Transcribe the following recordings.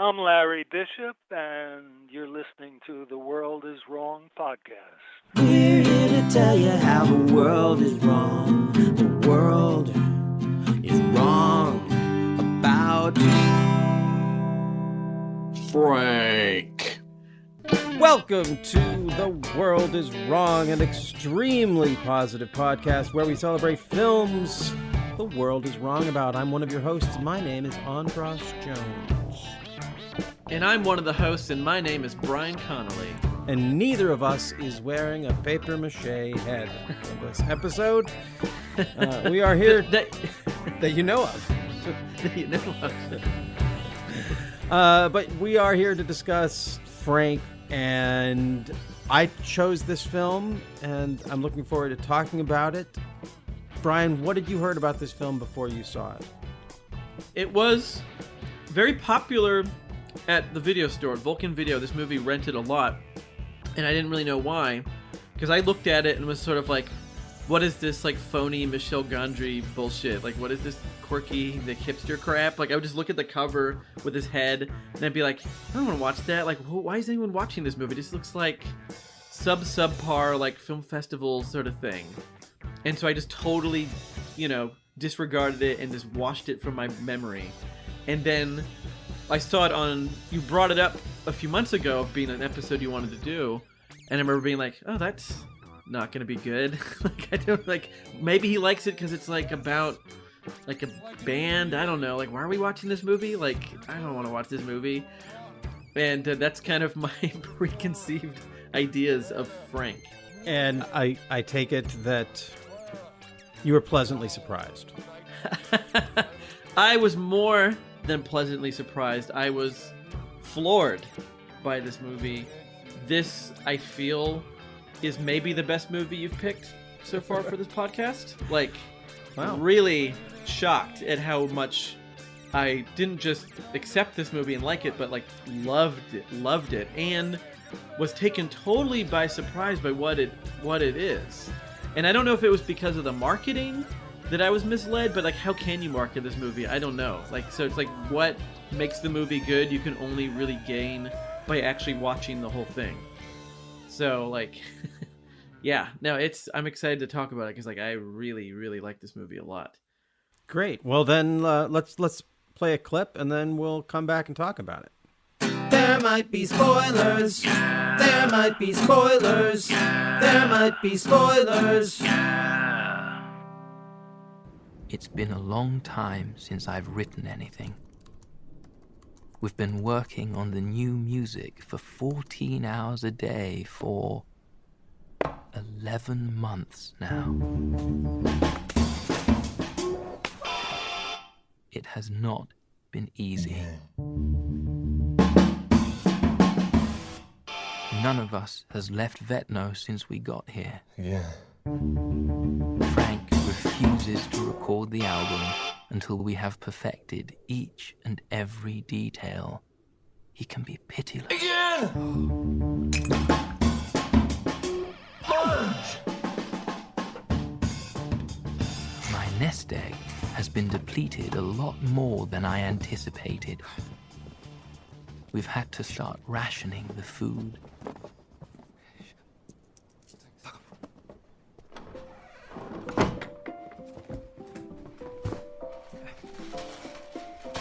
I'm Larry Bishop, and you're listening to the World is Wrong podcast. We're here to tell you how the world is wrong. The world is wrong about Frank. Welcome to The World is Wrong, an extremely positive podcast where we celebrate films the world is wrong about. I'm one of your hosts. My name is Andras Jones. And I'm one of the hosts, and my name is Brian Connolly. And neither of us is wearing a papier-mâché head for this episode. We are here that you know of. That you know of. But we are here to discuss Frank, and I chose this film, and I'm looking forward to talking about it. Brian, what did you heard about this film before you saw it? It was very popular at the video store, Vulcan Video. This movie rented a lot, and I didn't really know why, because I looked at it and was sort of like, what is this, like, phony Michel Gondry bullshit? Like, what is this quirky, the hipster crap? Like, I would just look at the cover with his head, and I'd be like, I don't want to watch that. Like, why is anyone watching this movie? It just looks like subpar, like, film festival sort of thing. And so I just totally, disregarded it and just washed it from my memory. And then I saw it on, you brought it up a few months ago of being an episode you wanted to do. And I remember being like, oh, that's not going to be good. Maybe he likes it because it's like about like a band. I don't know. Like, why are we watching this movie? Like, I don't want to watch this movie. And that's kind of my preconceived ideas of Frank. And I take it that you were pleasantly surprised. I was more than pleasantly surprised. I was floored by this movie. This, I feel, is maybe the best movie you've picked so far for this podcast. Like, wow. Really shocked at how much I didn't just accept this movie and like it, but like loved it, and was taken totally by surprise by what it is. And I don't know if it was because of the marketing that I was misled, but like, how can you market this movie? I don't know. Like, so it's like, what makes the movie good? You can only really gain by actually watching the whole thing. So like, yeah, no, I'm excited to talk about it because like, I really, really like this movie a lot. Great. Well, then let's play a clip and then we'll come back and talk about it. There might be spoilers. There might be spoilers. There might be spoilers. It's been a long time since I've written anything. We've been working on the new music for 14 hours a day for 11 months now. It has not been easy. None of us has left Vetno since we got here. Yeah. Frank refuses to record the album until we have perfected each and every detail. He can be pitiless. Again! My nest egg has been depleted a lot more than I anticipated. We've had to start rationing the food.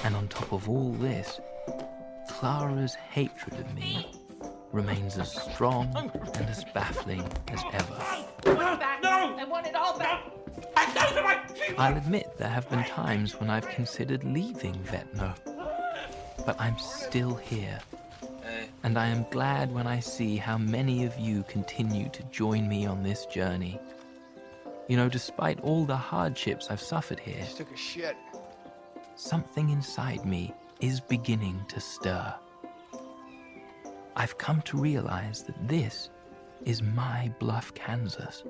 And on top of all this, Clara's hatred of me remains as strong and as baffling as ever. No! I want it all back! I'll admit there have been times when I've considered leaving Vetno, but I'm still here. And I am glad when I see how many of you continue to join me on this journey. You know, despite all the hardships I've suffered here, Just took a shit. something inside me is beginning to stir. I've come to realize that this is my Bluff, Kansas.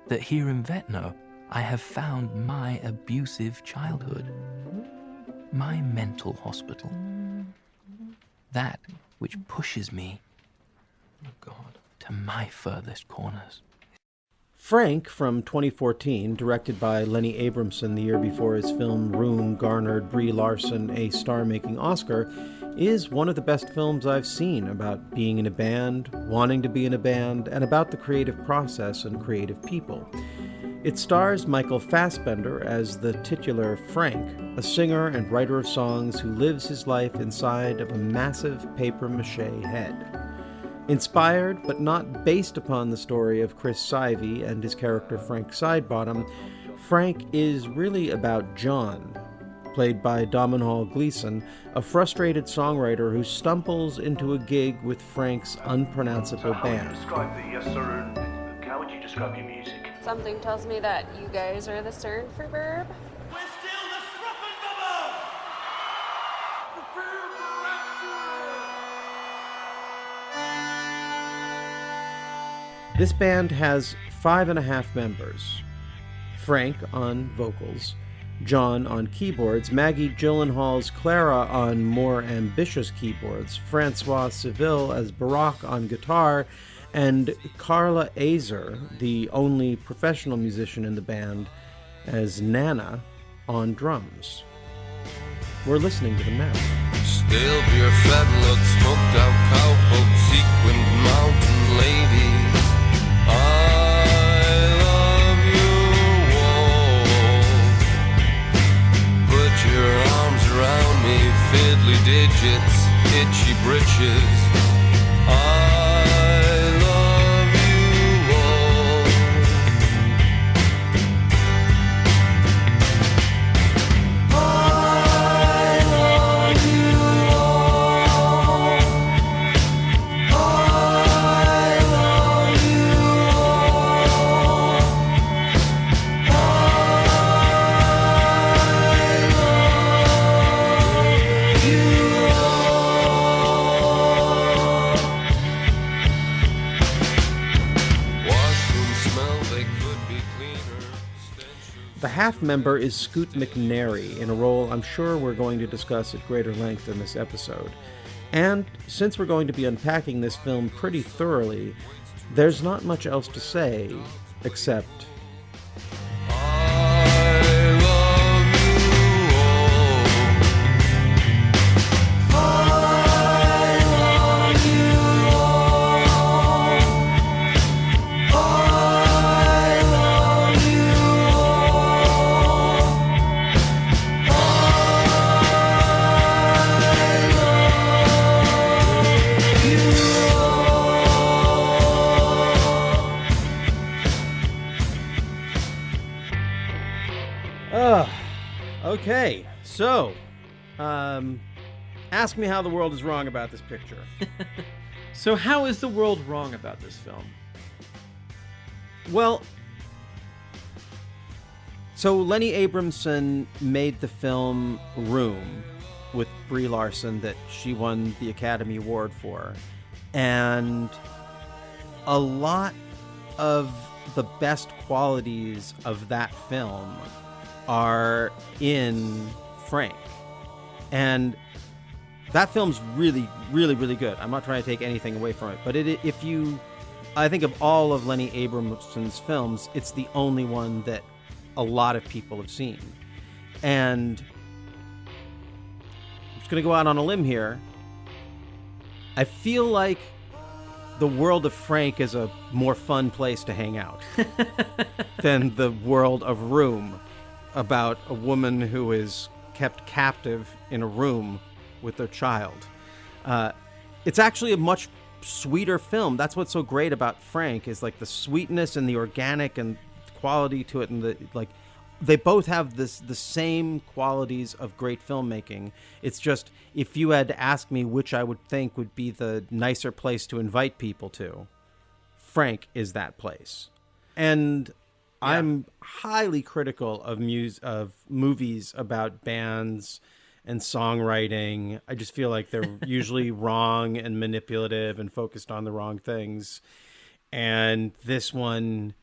That here in Vetno, I have found my abusive childhood. My mental hospital. That which pushes me, oh God, to my furthest corners. Frank from 2014, directed by Lenny Abramson the year before his film Room garnered Brie Larson a star-making Oscar, is one of the best films I've seen about being in a band, wanting to be in a band, and about the creative process and creative people. It stars Michael Fassbender as the titular Frank, a singer and writer of songs who lives his life inside of a massive papier-mâché head. Inspired, but not based upon the story of Chris Sivey and his character Frank Sidebottom, Frank is really about John, played by Domhnall Gleeson, a frustrated songwriter who stumbles into a gig with Frank's unpronounceable band. How would you describe your music? Something tells me that you guys are the CERN for verb. We're still the Struffen This band has 5.5 members. Frank on vocals, John on keyboards, Maggie Gyllenhaal's Clara on more ambitious keyboards, Francois Civil as Barack on guitar, and Carla Azer, the only professional musician in the band, as Nana on drums. We're listening to them now. Stale beer, fat look, smoked out cowpoke, sequined mountain ladies. I love you all. Put your arms around me, fiddly digits, itchy britches. I love you all. I love you all. I love you all. I love you all. Washroom smell, they could be cleaner. The half member is Scoot McNairy, in a role I'm sure we're going to discuss at greater length in this episode. And since we're going to be unpacking this film pretty thoroughly, there's not much else to say except I love you all. I love you all. I love you all. I love you all. Okay, so, ask me how the world is wrong about this picture. So how is the world wrong about this film? Well, so Lenny Abramson made the film Room with Brie Larson that she won the Academy Award for. And a lot of the best qualities of that film are in Frank. And that film's really, really, really good. I'm not trying to take anything away from it. But I think of all of Lenny Abramson's films, it's the only one that a lot of people have seen. And I'm just going to go out on a limb here. I feel like the world of Frank is a more fun place to hang out than the world of Room, about a woman who is kept captive in a room with their child. It's actually a much sweeter film. That's what's so great about Frank, is like the sweetness and the organic and quality to it, and they both have the same qualities of great filmmaking. It's just, if you had to ask me which I would think would be the nicer place to invite people to, Frank is that place. And I'm highly critical of movies about bands and songwriting. I just feel like they're usually wrong and manipulative and focused on the wrong things. And this one,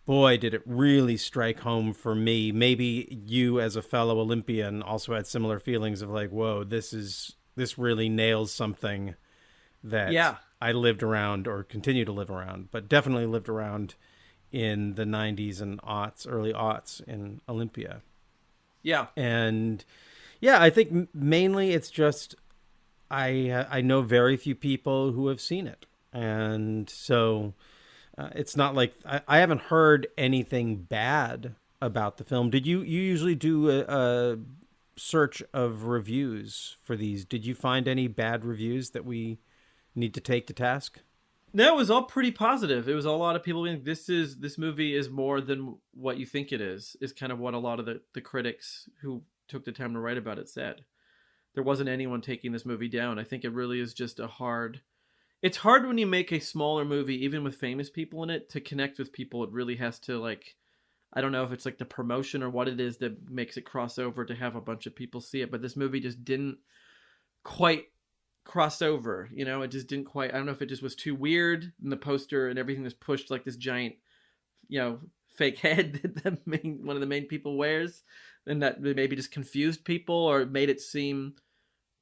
boy, did it really strike home for me. Maybe you, as a fellow Olympian, also had similar feelings of like, whoa, this really nails something that I lived around, or continue to live around, but definitely lived around in the 90s and early aughts in Olympia. Yeah. And yeah, I think mainly it's just I know very few people who have seen it. And so it's not like I haven't heard anything bad about the film. Did you usually do a search of reviews for these? Did you find any bad reviews that we need to take to task? No, it was all pretty positive. It was a lot of people being, this movie is more than what you think it is kind of what a lot of the critics who took the time to write about it said. There wasn't anyone taking this movie down. I think it really is just it's hard when you make a smaller movie, even with famous people in it, to connect with people. It really has to, like, I don't know if it's like the promotion or what it is that makes it cross over to have a bunch of people see it. But this movie just didn't quite cross over. It just didn't quite. I don't know if it just was too weird in the poster and everything was pushed like this giant, fake head that one of the main people wears, and that maybe just confused people or made it seem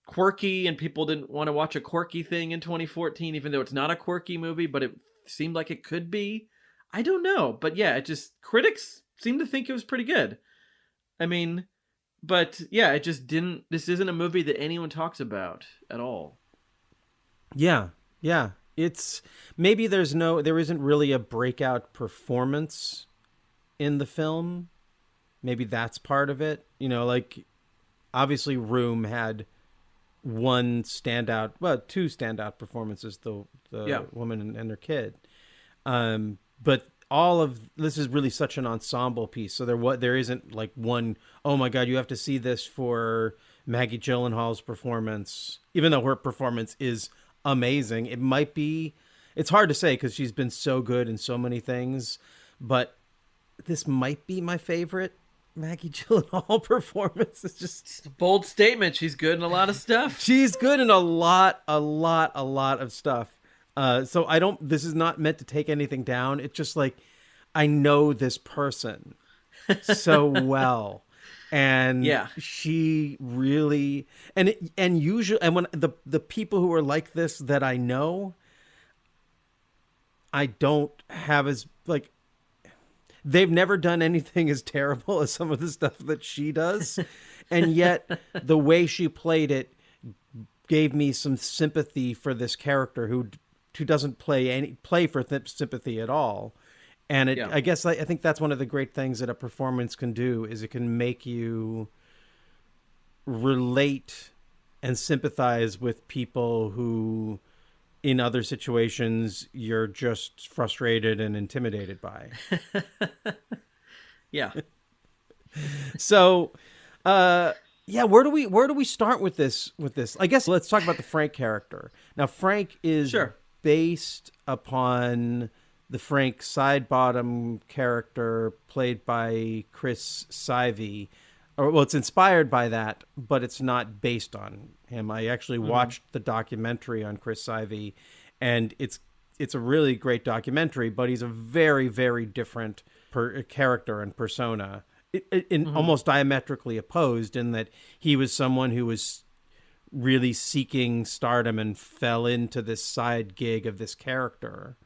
quirky, and people didn't want to watch a quirky thing in 2014, even though it's not a quirky movie, but it seemed like it could be. I don't know, but yeah, critics seem to think it was pretty good. I mean, but yeah, it just didn't. This isn't a movie that anyone talks about at all. Yeah. It's maybe there isn't really a breakout performance in the film. Maybe that's part of it. Like obviously Room had two standout performances, the woman and her kid. But all of this is really such an ensemble piece. So there isn't like one, oh my God, you have to see this for Maggie Gyllenhaal's performance, even though her performance is amazing. It's hard to say because she's been so good in so many things, but this might be my favorite Maggie Gyllenhaal performance. It's just a bold statement. She's good in a lot of stuff. She's good in a lot of stuff. So this is not meant to take anything down. It's just like, I know this person so well. And she really, and when the people who are like this that I know, I don't have as like, they've never done anything as terrible as some of the stuff that she does. And yet the way she played it gave me some sympathy for this character who doesn't play for sympathy at all. And I guess I think that's one of the great things that a performance can do is it can make you relate and sympathize with people who in other situations you're just frustrated and intimidated by. Yeah. So, where do we start with this? I guess let's talk about the Frank character. Now, Frank is based upon the Frank Sidebottom character played by Chris Sivey. It's inspired by that, but it's not based on him. I actually watched the documentary on Chris Sivey, and it's a really great documentary, but he's a very, very different character and persona, almost diametrically opposed in that he was someone who was really seeking stardom and fell into this side gig of this character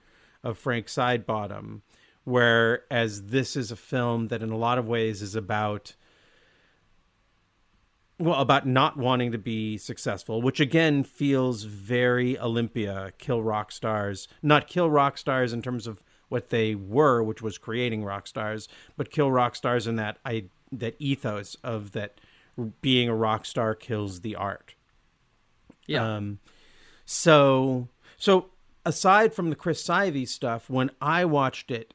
of Frank Sidebottom, whereas this is a film that in a lot of ways is about not wanting to be successful, which again feels very Olympia, kill rock stars, not kill rock stars in terms of what they were, which was creating rock stars, but kill rock stars in that ethos of that being a rock star kills the art. Yeah. So aside from the Chris Sivey stuff, when I watched it,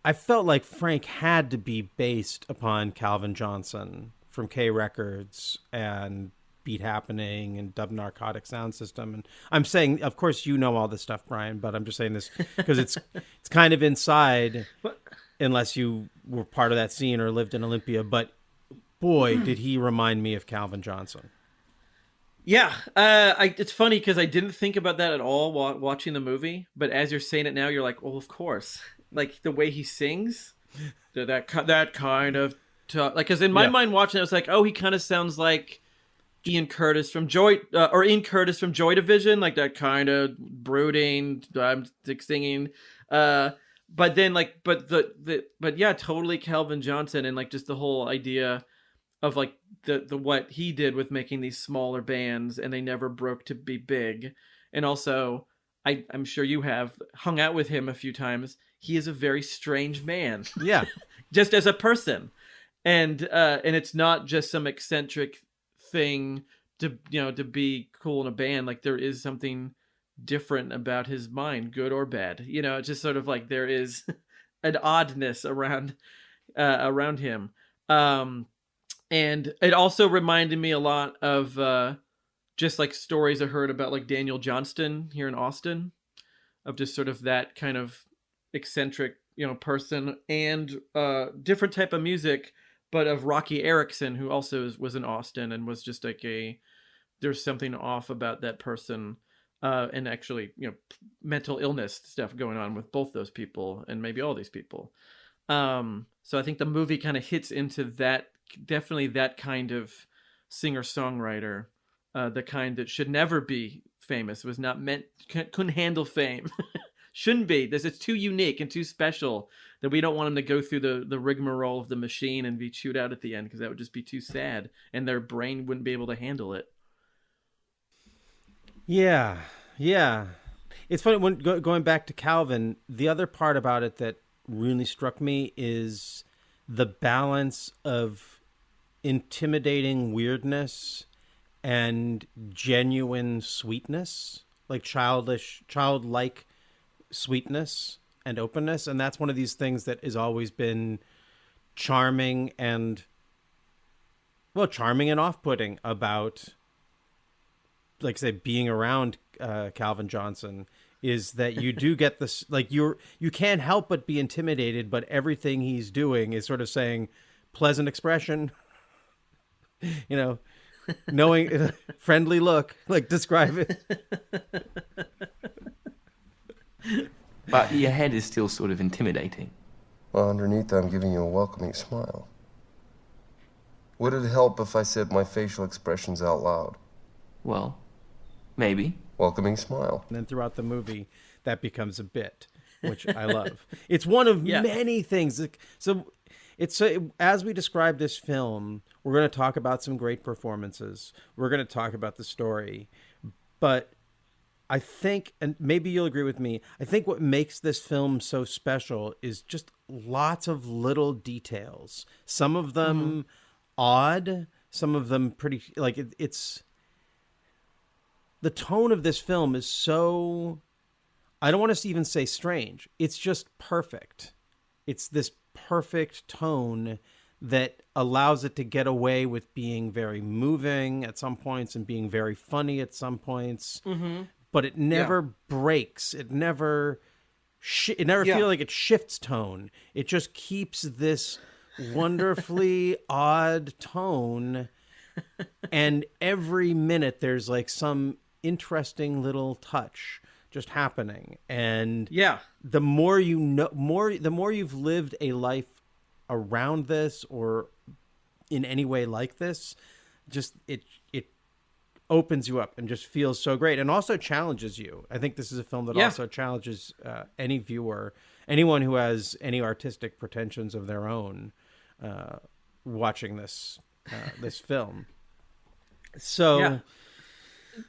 I felt like Frank had to be based upon Calvin Johnson from K Records and Beat Happening and Dub Narcotic Sound System. And I'm saying, of course, you know all this stuff, Brian, but I'm just saying this because it's kind of inside, unless you were part of that scene or lived in Olympia. But boy, did he remind me of Calvin Johnson. Yeah, it's funny because I didn't think about that at all while watching the movie. But as you're saying it now, you're like, well, of course. Like the way he sings, that kind of like, because in my mind watching it, I was like, oh, he kind of sounds like Ian Curtis from Joy Division, like that kind of brooding, singing. But but then like, but yeah, totally Calvin Johnson, and like just the whole idea of like the what he did with making these smaller bands, and they never broke to be big. And also, I'm sure you have hung out with him a few times. He is a very strange man. Yeah. Just as a person. And it's not just some eccentric thing to be cool in a band. Like there is something different about his mind, good or bad. It's just sort of like there is an oddness around him. And it also reminded me a lot of just like stories I heard about like Daniel Johnston here in Austin, of just sort of that kind of eccentric, person, and different type of music, but of Rocky Erickson, who also was in Austin and was just like there's something off about that person, and actually, mental illness stuff going on with both those people and maybe all these people. So I think the movie kind of hits into that, definitely that kind of singer-songwriter, the kind that should never be famous, was not meant, couldn't handle fame. Shouldn't be. It's too unique and too special that we don't want him to go through the rigmarole of the machine and be chewed out at the end, because that would just be too sad and their brain wouldn't be able to handle it. Yeah. It's funny, when going back to Calvin, the other part about it that really struck me is the balance of intimidating weirdness and genuine sweetness, like childlike sweetness and openness. And that's one of these things that has always been charming and off-putting about, like I say, being around Calvin Johnson, is that you do get this, like you can't help but be intimidated, but everything he's doing is sort of saying pleasant expression, knowing, friendly look, like describe it. But your head is still sort of intimidating. Well, underneath I'm giving you a welcoming smile. Would it help if I said my facial expressions out loud? Well, maybe. Welcoming smile. And then throughout the movie, that becomes a bit, which I love. It's one of many things. So as we describe this film, we're going to talk about some great performances. We're going to talk about the story. But I think, and maybe you'll agree with me, I think what makes this film so special is just lots of little details. Some of them odd, some of them pretty, like it's... The tone of this film is so, I don't want to even say strange. It's just perfect. It's this perfect tone that allows it to get away with being very moving at some points and being very funny at some points. Mm-hmm. But it never breaks. It never feels like it shifts tone. It just keeps this wonderfully odd tone. And every minute there's like some interesting little touch just happening. And the more you know, the more you've lived a life around this or in any way like this, just it opens you up and just feels so great, and also challenges you. I think this is a film that also challenges any viewer, anyone who has any artistic pretensions of their own, watching this film. So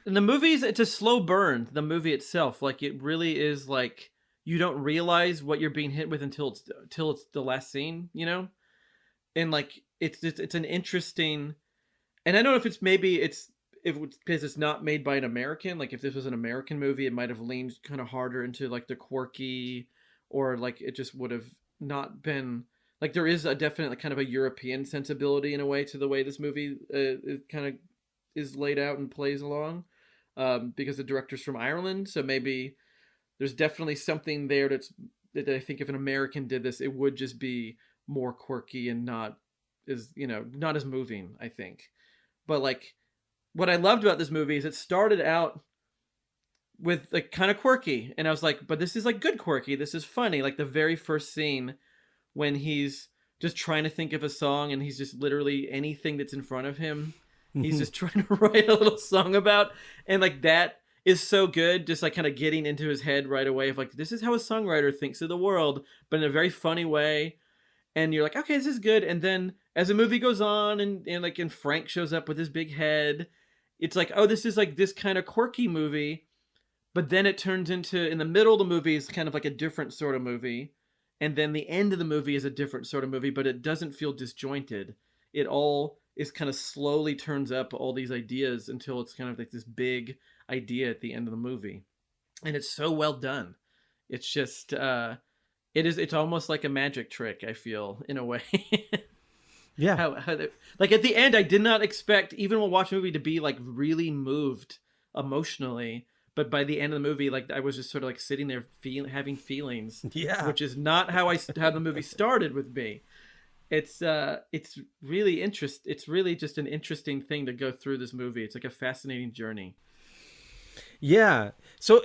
and the movies, it's a slow burn, the movie itself. Like it really is, like you don't realize what you're being hit with until it's the last scene, and like it's an interesting, and I don't know if it's because it's not made by an American. Like if this was an American movie, it might have leaned kind of harder into like the quirky, or like it just would have not been, like there is a definite kind of a European sensibility in a way to the way this movie kind of is laid out and plays along, because the director's from Ireland. So maybe there's definitely something there that I think if an American did this, it would just be more quirky and not as moving, I think. But like, what I loved about this movie is it started out with like kind of quirky, and I was like, but this is like good quirky. This is funny. Like the very first scene when he's just trying to think of a song, and he's just literally anything that's in front of him, he's just trying to write a little song about. And like that is so good, just like kind of getting into his head right away of like, this is how a songwriter thinks of the world, but in a very funny way. And you're like, okay, this is good. And then as the movie goes on and Frank shows up with his big head, it's like, oh, this is like this kind of quirky movie. But then it turns into, in the middle of the movie is kind of like a different sort of movie. And then the end of the movie is a different sort of movie, but it doesn't feel disjointed. It all is kind of slowly turns up all these ideas until it's kind of like this big idea at the end of the movie. And it's so well done. It's just, it's almost like a magic trick, I feel, in a way. Yeah. Like at the end, I did not expect, even while watching the movie, to be like really moved emotionally. But by the end of the movie, like I was just sort of like sitting there having feelings. Yeah. Which is not how the movie started with me. It's really It's really just an interesting thing to go through this movie. It's like a fascinating journey. Yeah. So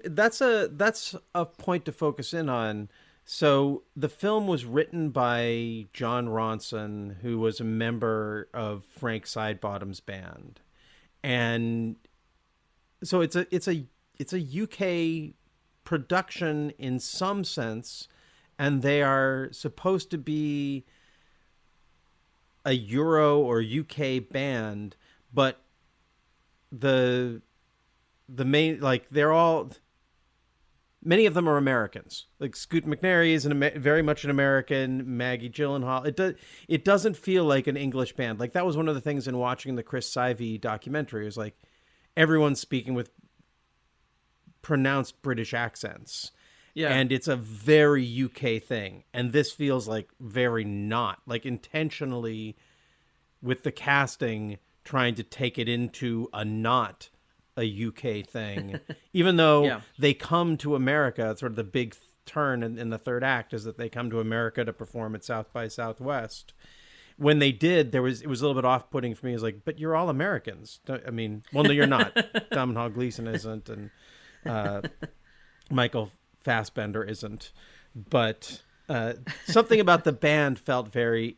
that's a point to focus in on. So the film was written by John Ronson, who was a member of Frank Sidebottom's band, and so it's a UK production in some sense, and they are supposed to be a Euro or UK band, but the main, like, they're all, many of them are Americans. Like Scoot McNairy is very much an American. Maggie Gyllenhaal. It doesn't feel like an English band. Like that was one of the things in watching the Chris Sivey documentary. It was like everyone's speaking with pronounced British accents. Yeah. And it's a very UK thing. And this feels like very not, like intentionally with the casting trying to take it into a not a UK thing, even though they come to America. Sort of the big turn in the third act is that they come to America to perform at South by Southwest. When they did, it was a little bit off-putting for me. It was like, but you're all Americans. I mean, well, no, you're not. Domhnall Gleeson isn't, and Michael Fassbender isn't. But something about the band felt very.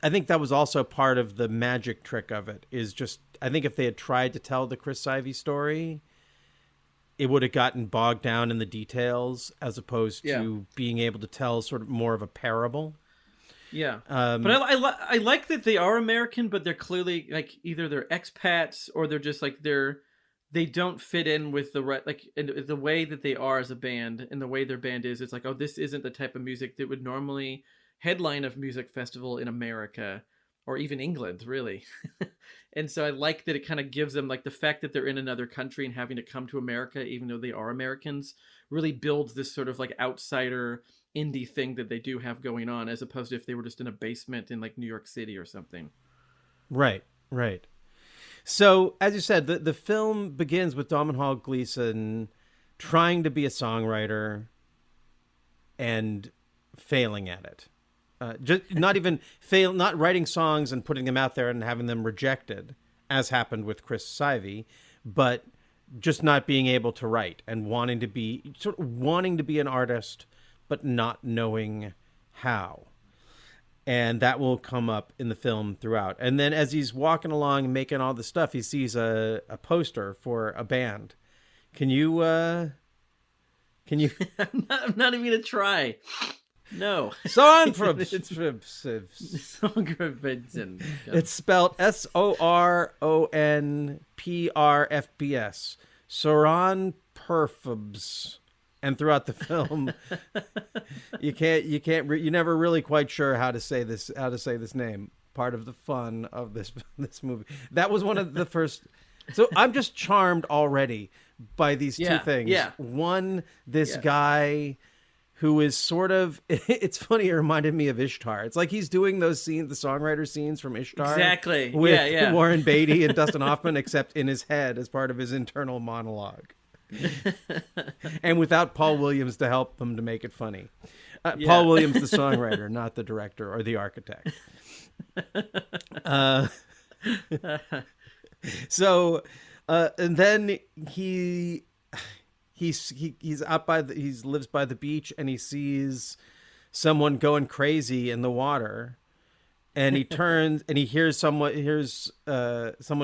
I think that was also part of the magic trick of it. Is just, I think if they had tried to tell the Chris Sivey story, it would have gotten bogged down in the details as opposed to being able to tell sort of more of a parable. Yeah, but I like that they are American, but they're clearly like either they're expats or they're just like they don't fit in with the way that they are as a band and the way their band is. It's like, oh, this isn't the type of music that would normally headline a music festival in America or even England, really. And so I like that it kind of gives them, like, the fact that they're in another country and having to come to America, even though they are Americans, really builds this sort of like outsider indie thing that they do have going on, as opposed to if they were just in a basement in like New York City or something. Right. So, as you said, the film begins with Domhnall Gleeson trying to be a songwriter and failing at it. Just not writing songs and putting them out there and having them rejected, as happened with Chris Sivey, but just not being able to write and wanting to be an artist, but not knowing how. And that will come up in the film throughout. And then as he's walking along making all the stuff, he sees a poster for a band. Can you? I'm not even gonna try. No. It's spelled SORONPRFBS. Soron Perfabs. And throughout the film, you're never really quite sure how to say this name. Part of the fun of this movie. That was one of the first. So I'm just charmed already by these two things. Yeah. One, this guy who is sort of, it's funny, it reminded me of Ishtar. It's like he's doing those scenes, the songwriter scenes from Ishtar. Exactly. With Warren Beatty and Dustin Hoffman, except in his head as part of his internal monologue. And without Paul Williams to help them to make it funny. Paul Williams, the songwriter, not the director or the architect. So, and then he lives by the beach and he sees someone going crazy in the water, and he turns and he hears someone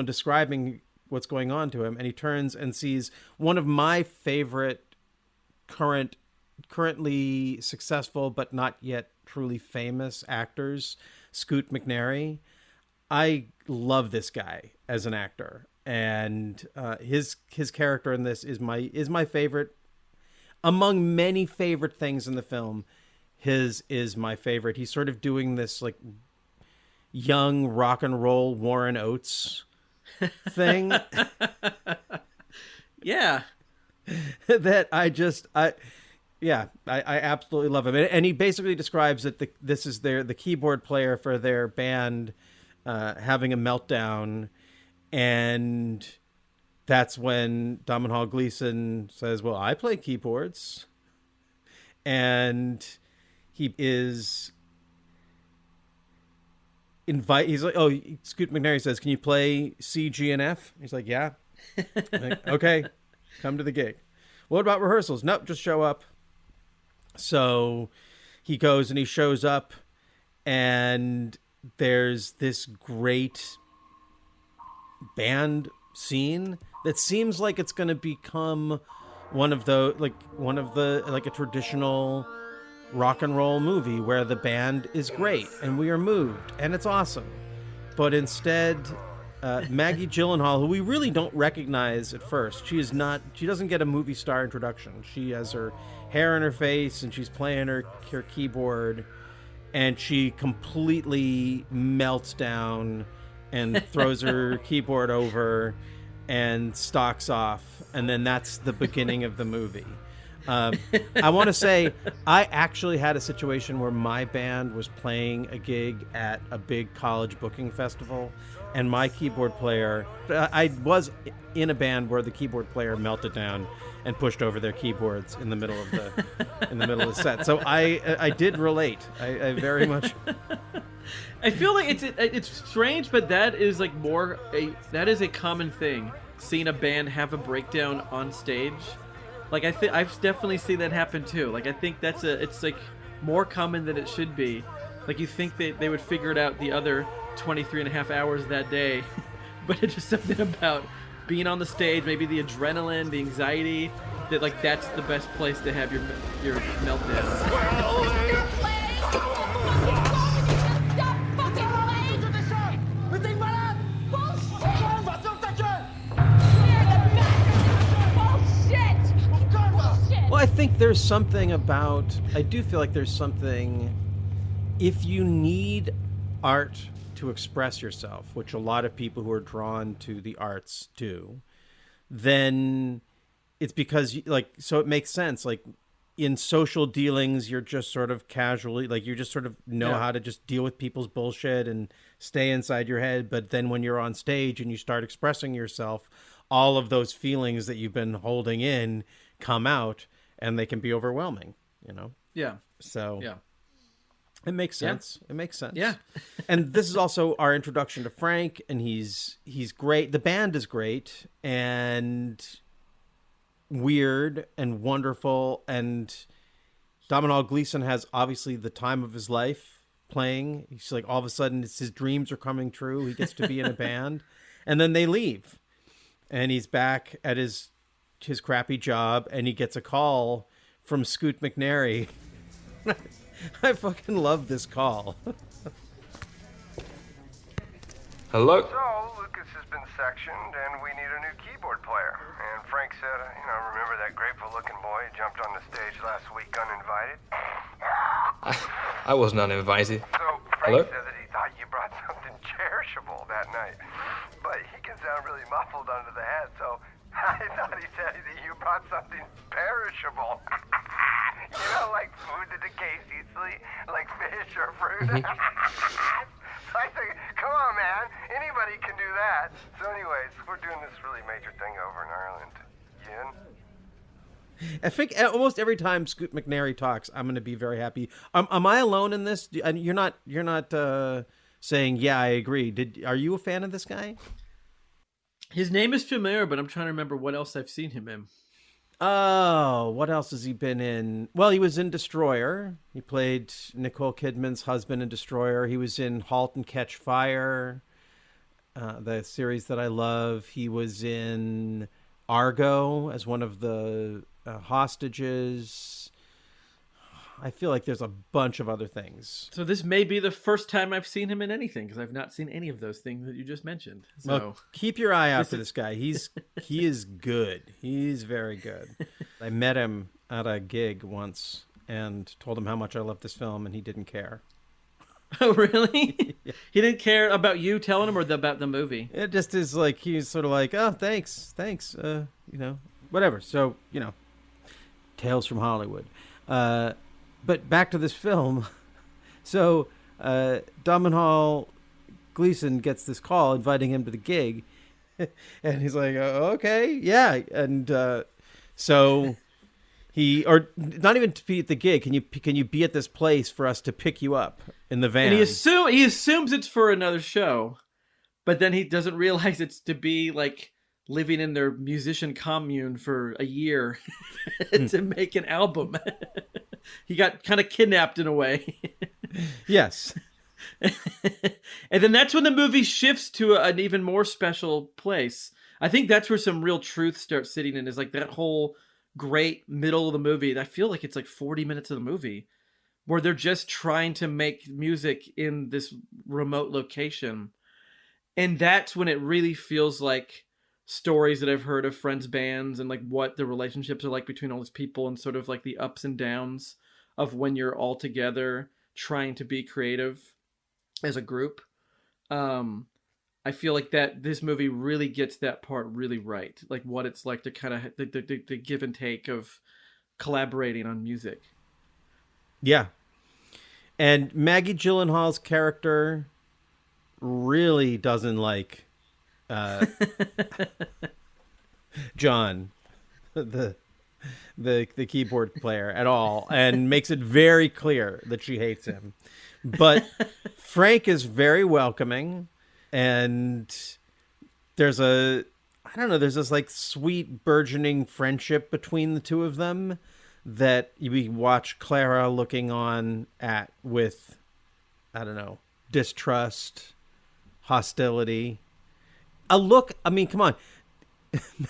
describing what's going on to him, and he turns and sees one of my favorite currently successful but not yet truly famous actors, Scoot McNairy. I love this guy as an actor, and his character in this is my favorite among many favorite things in the film. His is my favorite. He's sort of doing this like young rock and roll Warren Oates thing. Yeah. That I absolutely love him. And he basically describes that this is the keyboard player for their band having a meltdown, and that's when Domhnall Gleeson says, well, I play keyboards. And he is he's like, oh, Scoot McNairy says, can you play C, G, and F? He's like, yeah. Like, okay, come to the gig. What about rehearsals? Nope, just show up. So he goes and he shows up, and there's this great band scene that seems like it's going to become one of the like a traditional rock and roll movie where the band is great and we are moved and it's awesome. But instead, Maggie Gyllenhaal, who we really don't recognize at first, she doesn't get a movie star introduction. She has her hair in her face and she's playing her keyboard, and she completely melts down and throws her keyboard over and stalks off, and then that's the beginning of the movie. I want to say I actually had a situation where my band was playing a gig at a big college booking festival, and my keyboard player, I was in a band where the keyboard player melted down and pushed over their keyboards in the middle of the set. So I did relate. I very much. I feel like it's strange, but that is like that is a common thing. Seeing a band have a breakdown on stage, like I've definitely seen that happen too. Like I think it's like more common than it should be. Like you think they would figure it out the other 23 and a half hours that day, but it's just something about being on the stage, maybe the adrenaline, the anxiety, that like that's the best place to have your meltdown. Well, I think there's something I do feel like there's something, if you need art to express yourself, which a lot of people who are drawn to the arts do, then it's because, so it makes sense. Like, in social dealings, you're just sort of casually, like, you just sort of know how to just deal with people's bullshit and stay inside your head. But then when you're on stage and you start expressing yourself, all of those feelings that you've been holding in come out, and they can be overwhelming, Yeah. So yeah, it makes sense. Yeah. It makes sense. Yeah. And this is also our introduction to Frank, and he's great. The band is great and weird and wonderful, and Domhnall Gleeson has obviously the time of his life playing. He's like, all of a sudden his dreams are coming true. He gets to be in a band, and then they leave, and he's back at his crappy job, and he gets a call from Scoot McNairy. I fucking love this call. Hello? So, Lucas has been sectioned, and we need a new keyboard player. And Frank said, remember that grateful-looking boy who jumped on the stage last week uninvited? I was not invited. So, Frank said that he thought you brought something cherishable that night. But he can sound really muffled under the hat, so I thought he said that you brought something perishable. Like food that decays easily, like fish or fruit. So I think, come on, man, anybody can do that. So anyways, we're doing this really major thing over in Ireland. You in? I think almost every time Scoot McNairy talks, I'm going to be very happy. Am I alone in this? You're not saying, yeah, I agree. Are you a fan of this guy? His name is familiar, but I'm trying to remember what else I've seen him in. Oh, what else has he been in? Well, he was in Destroyer. He played Nicole Kidman's husband in Destroyer. He was in *Halt and Catch Fire*. the series that I love. He was in Argo as one of the hostages. I feel like there's a bunch of other things. So this may be the first time I've seen him in anything, because I've not seen any of those things that you just mentioned. So well, keep your eye out for this guy. He is good. He's very good. I met him at a gig once and told him how much I loved this film, and he didn't care. Oh, really? Yeah. He didn't care about you telling him, or about the movie? It just is like, he's sort of like, oh, thanks, whatever. So, Tales from Hollywood. But back to this film. So Domhnall Gleeson gets this call inviting him to the gig. And he's like, okay, yeah. And so or not even to be at the gig. Can you be at this place for us to pick you up in the van? And he assumes it's for another show, but then he doesn't realize it's to be like living in their musician commune for a year to make an album. He got kind of kidnapped in a way. Yes. And then that's when the movie shifts to an even more special place. I think that's where some real truth starts sitting in, is like that whole great middle of the movie. I feel like it's like 40 minutes of the movie where they're just trying to make music in this remote location. And that's when it really feels like stories that I've heard of friends' bands, and like what the relationships are like between all these people, and sort of like the ups and downs of when you're all together trying to be creative as a group. I feel like that this movie really gets that part really right. Like what it's like to kind of the give and take of collaborating on music. Yeah. And Maggie Gyllenhaal's character really doesn't like John, the keyboard player, at all, and makes it very clear that she hates him. But Frank is very welcoming, and there's this like sweet burgeoning friendship between the two of them that we watch Clara looking on at with, I don't know, distrust, hostility. A look, I mean, come on.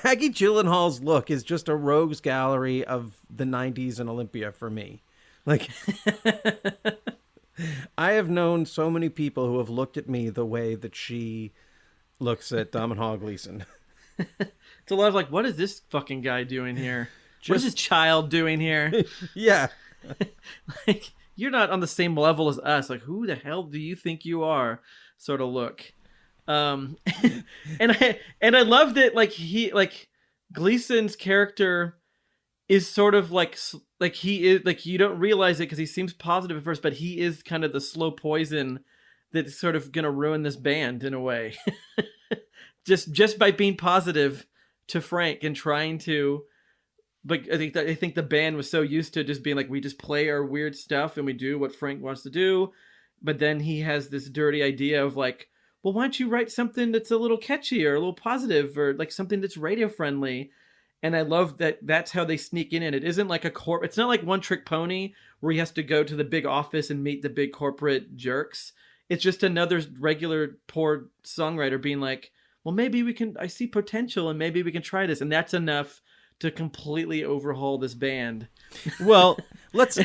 Maggie Gyllenhaal's look is just a rogues gallery of the 90s and Olympia for me. Like, I have known so many people who have looked at me the way that she looks at Domhnall Gleeson. It's a lot of like, what is this fucking guy doing here? What is this child doing here? Yeah. Like, you're not on the same level as us. Like, who the hell do you think you are? Sort of look. And I love that, like Gleason's character is sort of like he is, like, you don't realize it because he seems positive at first, but he is kind of the slow poison that's sort of gonna ruin this band in a way. just by being positive to Frank and trying to, but I think the band was so used to just being like, we just play our weird stuff and we do what Frank wants to do, but then he has this dirty idea of like, well, why don't you write something that's a little catchy or a little positive, or like something that's radio friendly? And I love that that's how they sneak in. It isn't like it's not like One Trick Pony where he has to go to the big office and meet the big corporate jerks. It's just another regular poor songwriter being like, well, maybe I see potential and maybe we can try this. And that's enough to completely overhaul this band. Well, let's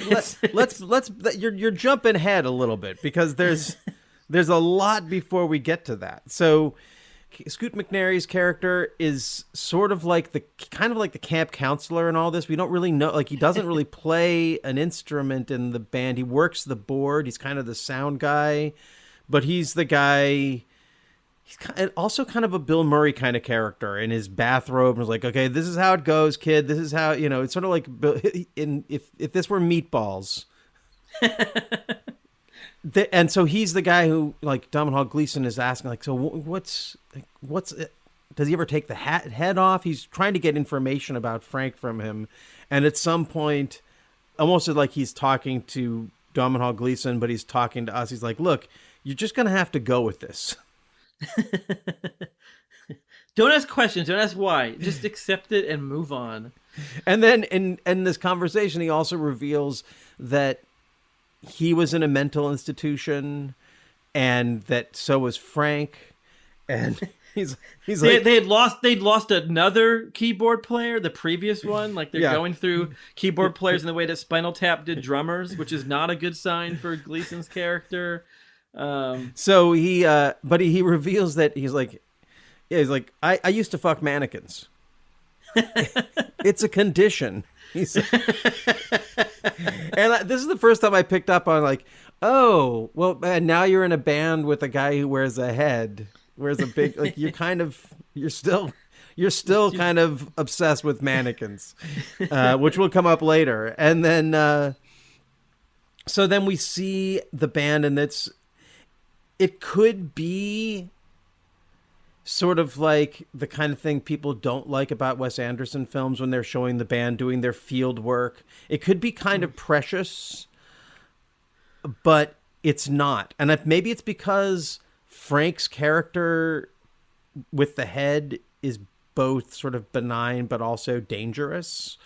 you're jumping ahead a little bit, because there's a lot before we get to that. So Scoot McNairy's character is sort of like the camp counselor in all this. We don't really know, like, he doesn't really play an instrument in the band. He works the board. He's kind of the sound guy, but he's the guy. He's also kind of a Bill Murray kind of character in his bathrobe. And was like, okay, this is how it goes, kid. This is how, it's sort of like if this were Meatballs. And so he's the guy who, like, Domhnall Gleeson is asking, like, so what's it? Does he ever take the head off? He's trying to get information about Frank from him. And at some point, almost like he's talking to Domhnall Gleeson, but he's talking to us. He's like, look, you're just going to have to go with this. Don't ask questions. Don't ask why. Just accept it and move on. And then in this conversation, he also reveals that he was in a mental institution, and that so was Frank. and he's they'd lost another keyboard player, the previous one. Like they're going through keyboard players in the way that Spinal Tap did drummers, which is not a good sign for Gleason's character. So but he reveals that he's like, I used to fuck mannequins. It's a condition. He's and this is the first time I picked up on like, oh, well, man, now you're in a band with a guy who wears a head, wears a big, like you're still kind of obsessed with mannequins, which will come up later. And then, so then we see the band, and it could be sort of like the kind of thing people don't like about Wes Anderson films when they're showing the band doing their field work. It could be kind of precious, but it's not. And maybe it's because Frank's character with the head is both sort of benign but also dangerous.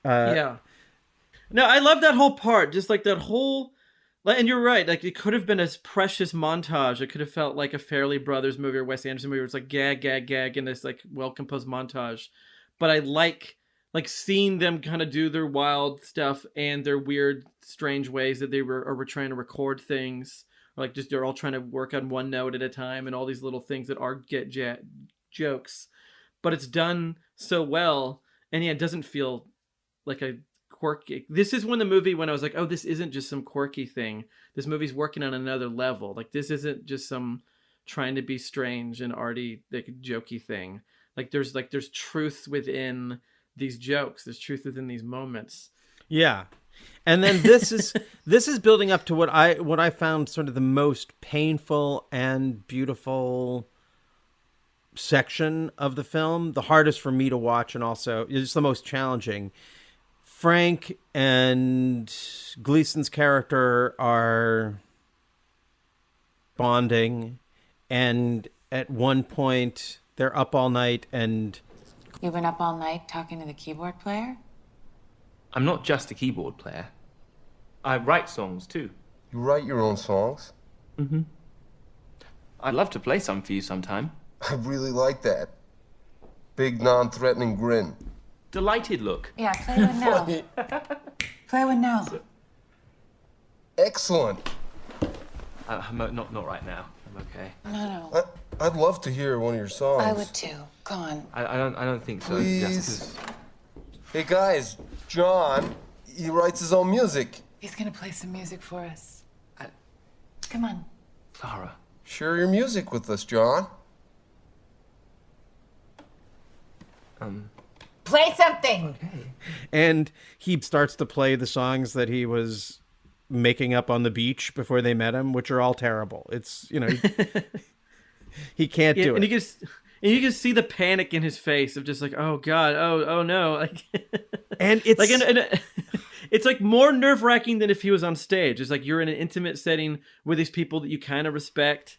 No, I love that whole part. Just like that whole... And you're right. Like it could have been a precious montage. It could have felt like a Farrelly Brothers movie or Wes Anderson movie where it's like gag, gag, gag in this like well-composed montage. But I like seeing them kind of do their wild stuff and their weird, strange ways that they were trying to record things. Or like just they're all trying to work on one note at a time and all these little things that are jokes. But it's done so well, and it doesn't feel like a quirky. This is when I was like, oh, this isn't just some quirky thing. This movie's working on another level. Like this isn't just some trying to be strange and arty, like jokey thing. Like there's truth within these jokes. There's truth within these moments. Yeah. And then this is building up to what I found sort of the most painful and beautiful section of the film, the hardest for me to watch, and also it's the most challenging. Frank and Gleason's character are bonding, and at one point they're up all night and... You've been up all night talking to the keyboard player? I'm not just a keyboard player. I write songs too. You write your own songs? Mm-hmm. I'd love to play some for you sometime. I really like that. Big, non-threatening grin. Delighted look. Yeah, play one now. Play one now. Excellent. Not right now. I'm okay. No. I'd love to hear one of your songs. I would too. Go on. I don't think so. Please. Hey guys, John, he writes his own music. He's gonna play some music for us. Come on. Clara. Share your music with us, John. Play something! Okay. And he starts to play the songs that he was making up on the beach before they met him, which are all terrible. It's, he can't do it. And you can see the panic in his face of just like, oh God, oh no. Like, and it's like, it's like more nerve-wracking than if he was on stage. It's like you're in an intimate setting with these people that you kind of respect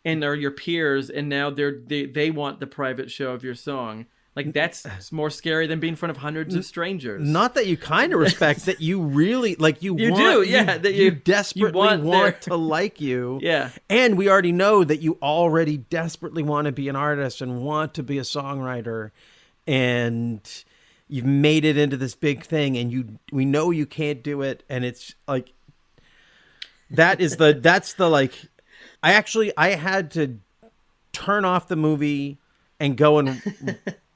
and are your peers, and now they want the private show of your song. Like that's more scary than being in front of hundreds of strangers. Not that you kind of respect, that you really like. You desperately want to like you. Yeah, and we already know that you already desperately want to be an artist and want to be a songwriter, and you've made it into this big thing, and we know you can't do it, and it's like that's the like. I had to turn off the movie and go and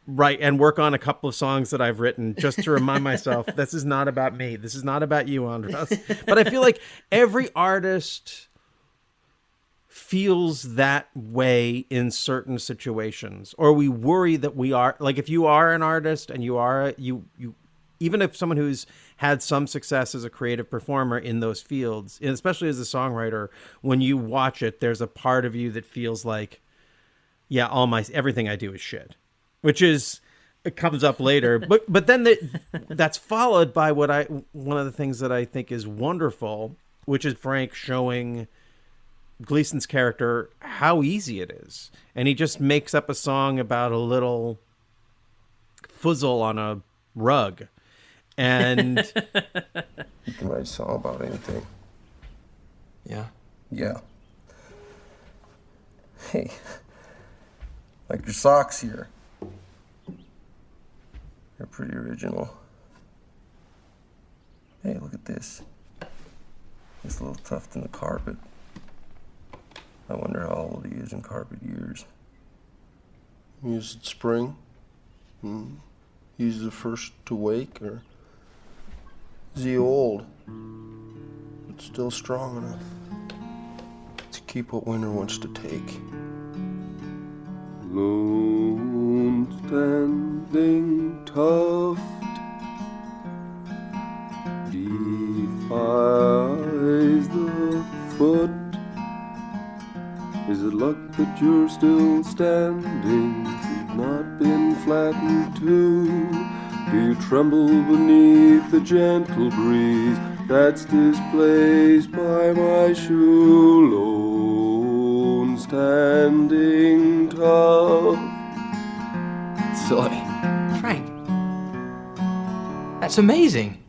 write and work on a couple of songs that I've written just to remind myself this is not about me. This is not about you, Andras. But I feel like every artist feels that way in certain situations, or we worry that we are. Like if you are an artist and you even if someone who's had some success as a creative performer in those fields, and especially as a songwriter, when you watch it, there's a part of you that feels like, yeah, everything I do is shit, which is, it comes up later. But then that's followed by one of the things that I think is wonderful, which is Frank showing Gleason's character how easy it is. And he just makes up a song about a little fuzzle on a rug. And you can write a song about anything. Yeah. Yeah. Hey, Like your socks here. They're pretty original. Hey, look at this. This little tuft in the carpet. I wonder how old he is in carpet years. Is it spring? He's the first to wake, or is he old, but still strong enough to keep what winter wants to take? Lone standing tuft defies the foot. Is it luck that you're still standing? You've not been flattened too. Do you tremble beneath the gentle breeze that's displaced by my shoe? Lone standing tough. Silly. Frank. That's amazing.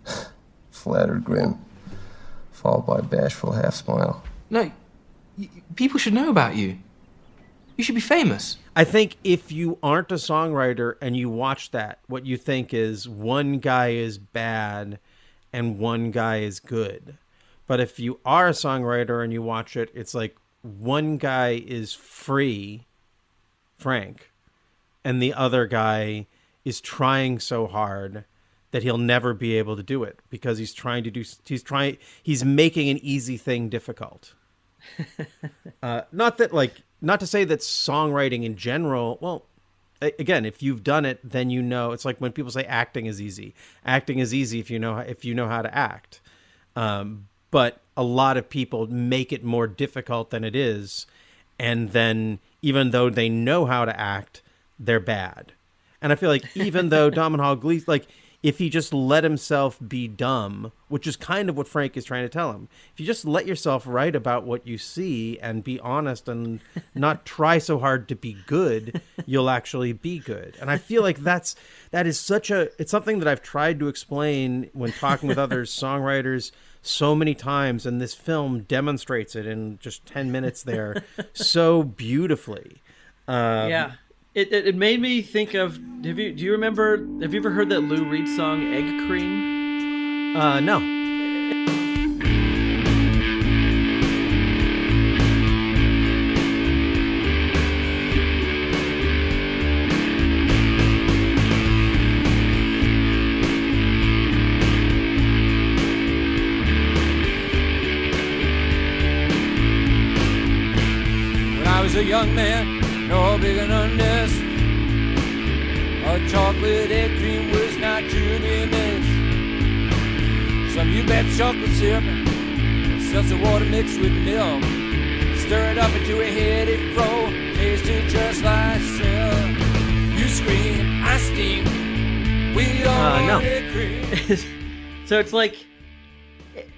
Flattered grin, followed by a bashful half smile. No, people should know about you. You should be famous. I think if you aren't a songwriter and you watch that, what you think is one guy is bad and one guy is good. But if you are a songwriter and you watch it, it's like one guy is free, Frank, and the other guy is trying so hard that he'll never be able to do it because he's making an easy thing difficult. Not to say that songwriting in general, well, again, if you've done it, then you know. It's like when people say acting is easy. Acting is easy if you know how to act. But a lot of people make it more difficult than it is, and then even though they know how to act, they're bad. And I feel like even though Domhnall Gleeson, like, if he just let himself be dumb, which is kind of what Frank is trying to tell him, if you just let yourself write about what you see and be honest and not try so hard to be good, you'll actually be good. And I feel like that is it's something that I've tried to explain when talking with other songwriters so many times, and this film demonstrates it in just 10 minutes there so beautifully. Yeah. It made me think of, have you ever heard that Lou Reed song, Egg Cream? No. When I was a young man, no bigger than this, a chocolate egg cream was not to be missed. Some you bet chocolate syrup, seltzer water mixed with milk, stir it up into a heady fro, tasted just like silk. You scream, I steam, we all no. egg cream. So it's like,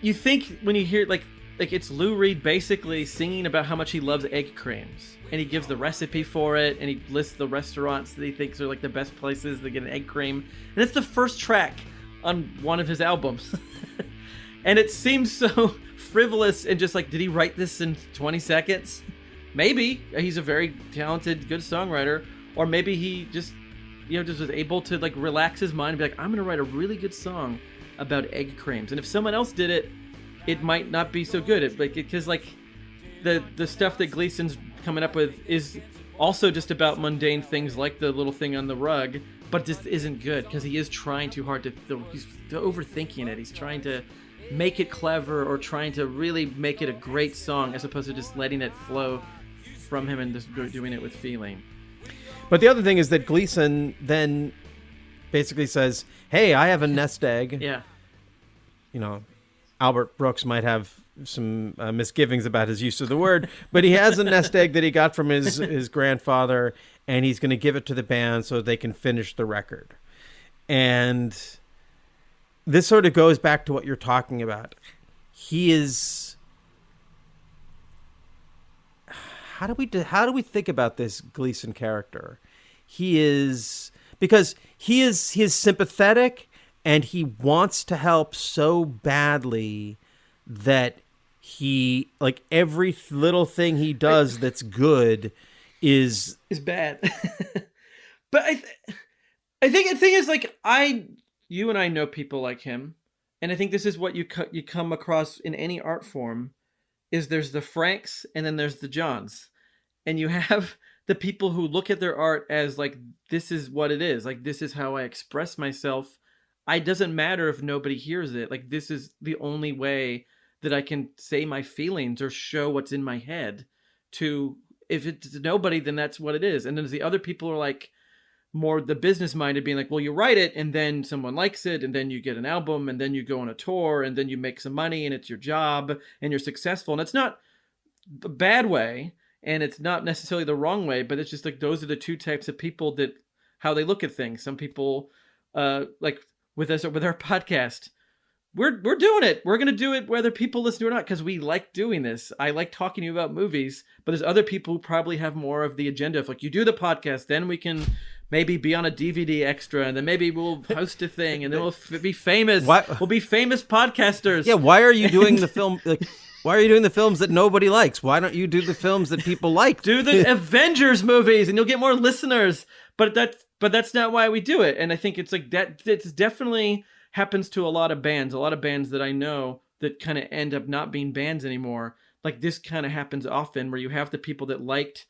you think when you hear like it's Lou Reed basically singing about how much he loves egg creams. And he gives the recipe for it, and he lists the restaurants that he thinks are like the best places to get an egg cream. And it's the first track on one of his albums. And it seems so frivolous and just like, did he write this in 20 seconds? Maybe. He's a very talented, good songwriter. Or maybe he just was able to like relax his mind and be like, I'm going to write a really good song about egg creams. And if someone else did it, it might not be so good. Because like the stuff that Gleason's coming up with is also just about mundane things like the little thing on the rug, but just isn't good because he is trying too hard he's overthinking it. He's trying to make it clever or trying to really make it a great song as opposed to just letting it flow from him and just doing it with feeling. But the other thing is that Gleason then basically says, hey, I have a nest egg. Yeah. Albert Brooks might have some misgivings about his use of the word, but he has a nest egg that he got from his grandfather, and he's going to give it to the band so they can finish the record. And this sort of goes back to what you're talking about. He is... How do we think about this Gleason character? He is sympathetic, and he wants to help so badly that he, like, every little thing he does that's good is bad. But I think the thing is, like, you and I know people like him, and I think this is what you come across in any art form, is there's the Franks and then there's the Johns, and you have the people who look at their art as like, this is what it is, like, this is how I express myself. It doesn't matter if nobody hears it. Like, this is the only way that I can say my feelings or show what's in my head. If it's nobody, then that's what it is. And then there's the other people who are like more the business minded, being like, well, you write it and then someone likes it and then you get an album and then you go on a tour and then you make some money and it's your job and you're successful. And it's not a bad way and it's not necessarily the wrong way, but it's just like, those are the two types of people that how they look at things. Some people like with us, with our podcast, we're doing it. We're going to do it whether people listen to it or not, because we like doing this. I like talking to you about movies, but there's other people who probably have more of the agenda of like, you do the podcast, then we can maybe be on a DVD extra, and then maybe we'll host a thing, and then we'll be famous. We'll be famous podcasters. Yeah, why are you doing the film? Like, why are you doing the films that nobody likes? Why don't you do the films that people like? Do the Avengers movies, and you'll get more listeners. But that's not why we do it. And I think it's like that. It's definitely happens to a lot of bands. A lot of bands that I know that kind of end up not being bands anymore. Like, this kind of happens often, where you have the people that liked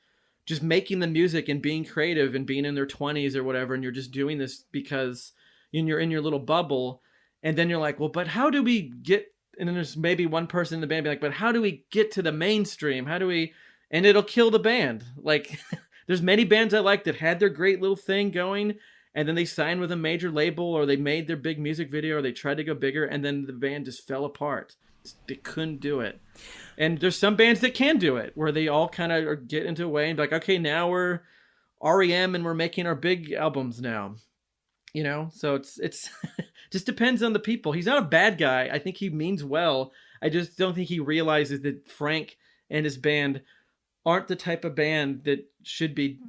just making the music and being creative and being in their 20s or whatever, and you're just doing this because you're in your little bubble, and then you're like, well, but how do we get, and then there's maybe one person in the band be like, but how do we get to the mainstream? How do we, and it'll kill the band. Like, there's many bands I like that had their great little thing going, and then they signed with a major label, or they made their big music video, or they tried to go bigger, and then the band just fell apart. They couldn't do it. And there's some bands that can do it, where they all kind of get into a way and be like, okay, now we're REM and we're making our big albums now. You know, so it's just depends on the people. He's not a bad guy. I think he means well. I just don't think he realizes that Frank and his band aren't the type of band that should be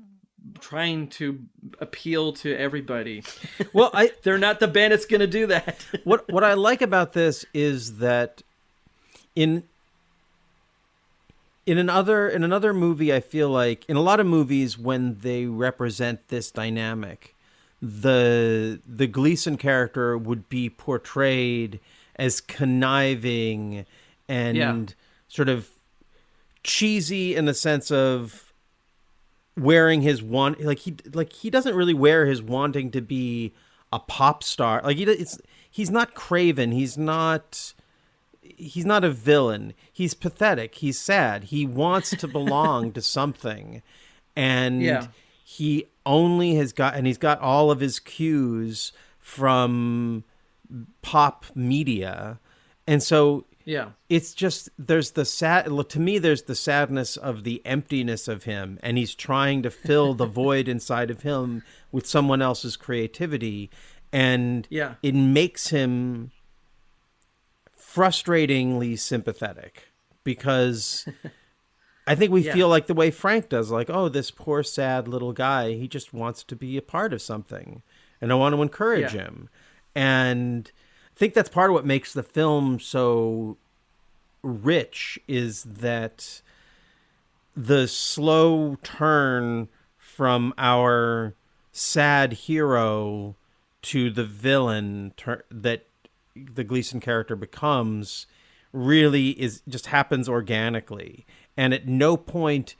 trying to appeal to everybody. Well, they're not the band that's going to do that. What I like about this is that in another movie, I feel like in a lot of movies, when they represent this dynamic, the Gleason character would be portrayed as conniving and sort of cheesy in the sense of wearing his he doesn't really wear his wanting to be a pop star. Like, he's not craven. He's not a villain. He's pathetic. He's sad. He wants to belong to something. And he only he's got all of his cues from pop media. And so it's just, there's the sadness of the emptiness of him, and he's trying to fill the void inside of him with someone else's creativity. And it makes him frustratingly sympathetic, because I think we feel like the way Frank does, like, oh, this poor sad little guy, he just wants to be a part of something, and I want to encourage him. And I think that's part of what makes the film so rich, is that the slow turn from our sad hero to the villain that the Gleason character becomes really just happens organically. And at no point,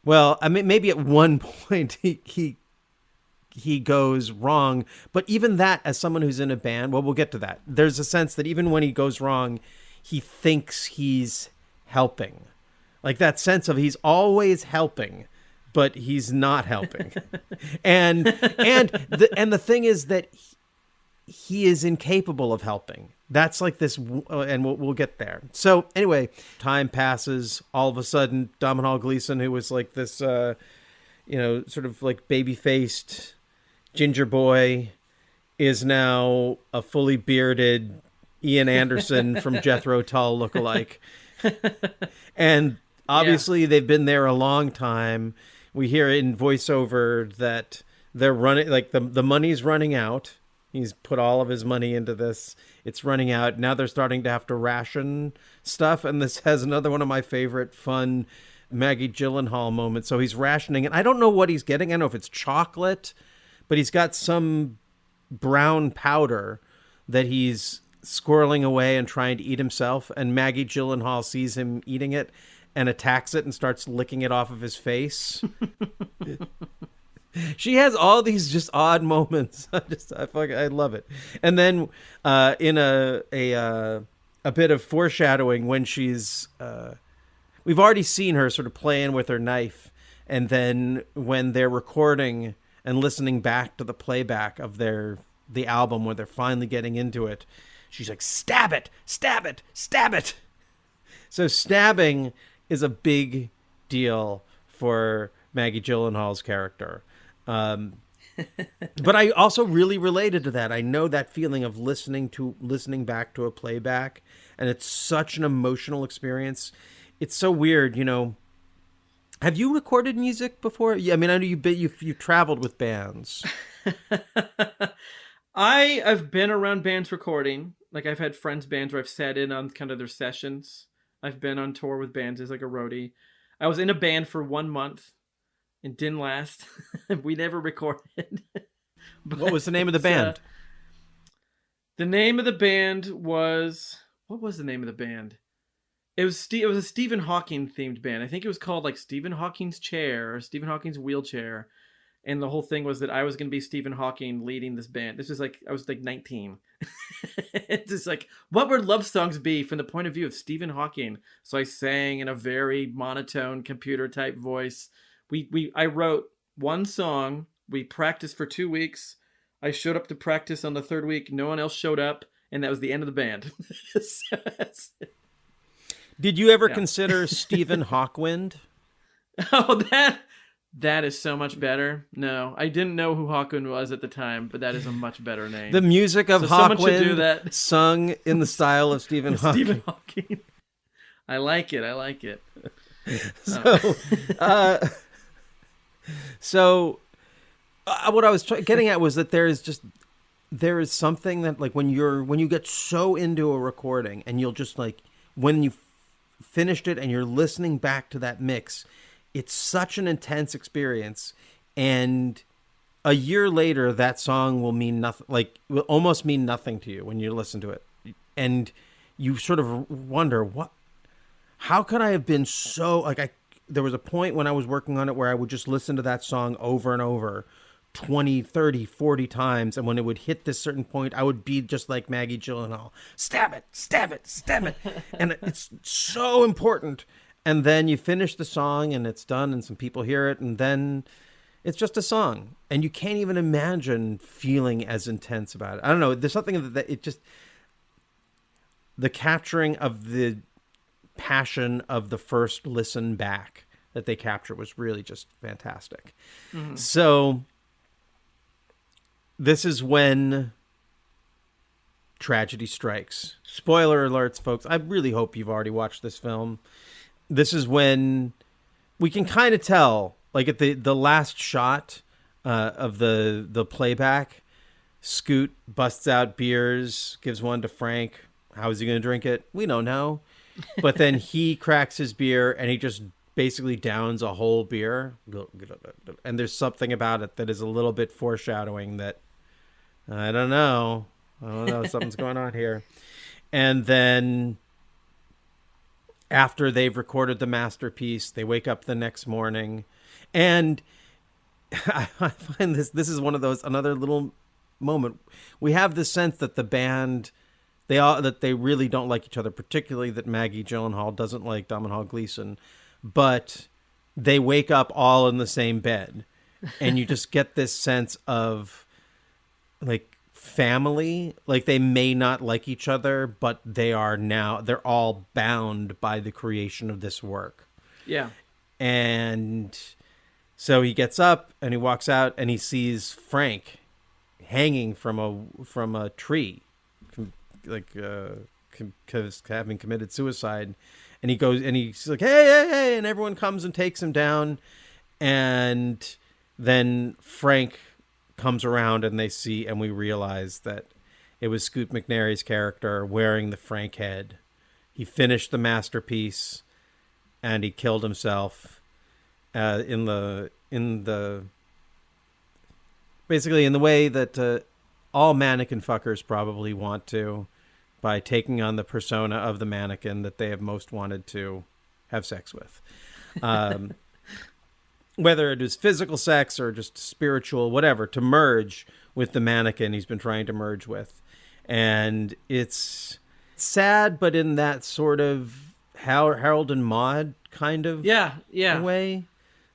well, I mean, maybe at one point he goes wrong, but even that, as someone who's in a band, well, we'll get to that. There's a sense that even when he goes wrong, he thinks he's helping. Like, that sense of he's always helping, but he's not helping. and the thing is that he is incapable of helping. That's like this, and we'll get there. So anyway, time passes. All of a sudden, Domhnall Gleeson, who was like this, sort of like baby-faced ginger boy, is now a fully bearded Ian Anderson from Jethro Tull lookalike. And obviously they've been there a long time. We hear in voiceover that they're running, like the money's running out. He's put all of his money into this. It's running out. Now they're starting to have to ration stuff. And this has another one of my favorite fun Maggie Gyllenhaal moment. So he's rationing, and I don't know what he's getting. I don't know if it's chocolate, but he's got some brown powder that he's squirreling away and trying to eat himself. And Maggie Gyllenhaal sees him eating it and attacks it and starts licking it off of his face. She has all these just odd moments. I love it. And then in a bit of foreshadowing, when she's we've already seen her sort of playing with her knife, and then when they're recording and listening back to the playback of the album when they're finally getting into it, she's like, stab it, stab it, stab it. So stabbing is a big deal for Maggie Gyllenhaal's character. But I also really related to that. I know that feeling of listening back to a playback, and it's such an emotional experience. It's so weird, you know. Have you recorded music before? Yeah, I mean, I know you've traveled with bands. I've been around bands recording. Like, I've had friends' bands where I've sat in on kind of their sessions. I've been on tour with bands as like a roadie. I was in a band for 1 month. It didn't last. We never recorded. What was the name of the band? The name of the band was... What was the name of the band? It was a Stephen Hawking themed band. I think it was called like Stephen Hawking's Chair or Stephen Hawking's Wheelchair. And the whole thing was that I was going to be Stephen Hawking leading this band. This was like, I was like 19. It's just like, what would love songs be from the point of view of Stephen Hawking? So I sang in a very monotone computer type voice. I wrote one song. We practiced for 2 weeks. I showed up to practice on the third week. No one else showed up. And that was the end of the band. Did you ever consider Stephen Hawkwind? Oh, that is so much better. No, I didn't know who Hawkwind was at the time, but that is a much better name. The music of Hawkwind sung in the style of Stephen Hawking. Stephen Hawking. I like it. What I was getting at was that there is something that, like, when you get so into a recording and you'll just, like, when you finished it and you're listening back to that mix, it's such an intense experience, and a year later that song will mean nothing, like, will almost mean nothing to you when you listen to it, and you sort of wonder, how could I have been so, like, there was a point when I was working on it where I would just listen to that song over and over 20, 30, 40 times, and when it would hit this certain point, I would be just like Maggie Gyllenhaal. Stab it, stab it, stab it. And it's so important. And then you finish the song, and it's done, and some people hear it, and then it's just a song. And you can't even imagine feeling as intense about it. I don't know. There's something that it just... The capturing of the passion of the first listen back that they capture was really just fantastic. Mm-hmm. So... This is when tragedy strikes. Spoiler alerts, folks. I really hope you've already watched this film. This is when we can kind of tell, like at the last shot of the playback, Scoot busts out beers, gives one to Frank. How is he going to drink it? We don't know. But then he cracks his beer and he just basically downs a whole beer. And there's something about it that is a little bit foreshadowing that, I don't know. Something's going on here. And then after they've recorded the masterpiece, they wake up the next morning. And I find this is one of those, another little moment. We have the sense that the band, that they really don't like each other, particularly that Maggie Gyllenhaal doesn't like Domhnall Gleeson. But they wake up all in the same bed. And you just get this sense of, like, family. Like, they may not like each other, but they're all bound by the creation of this work. Yeah. And so he gets up and he walks out and he sees Frank hanging from a tree, having committed suicide. And he goes and he's like, hey, and everyone comes and takes him down. And then Frank comes around and we realize that it was Scoot McNairy's character wearing the Frank head. He finished the masterpiece and he killed himself in the basically in the way that all mannequin fuckers probably want to, by taking on the persona of the mannequin that they have most wanted to have sex with. Whether it is physical sex or just spiritual, whatever, to merge with the mannequin he's been trying to merge with. And it's sad, but in that sort of Harold and Maude kind of way.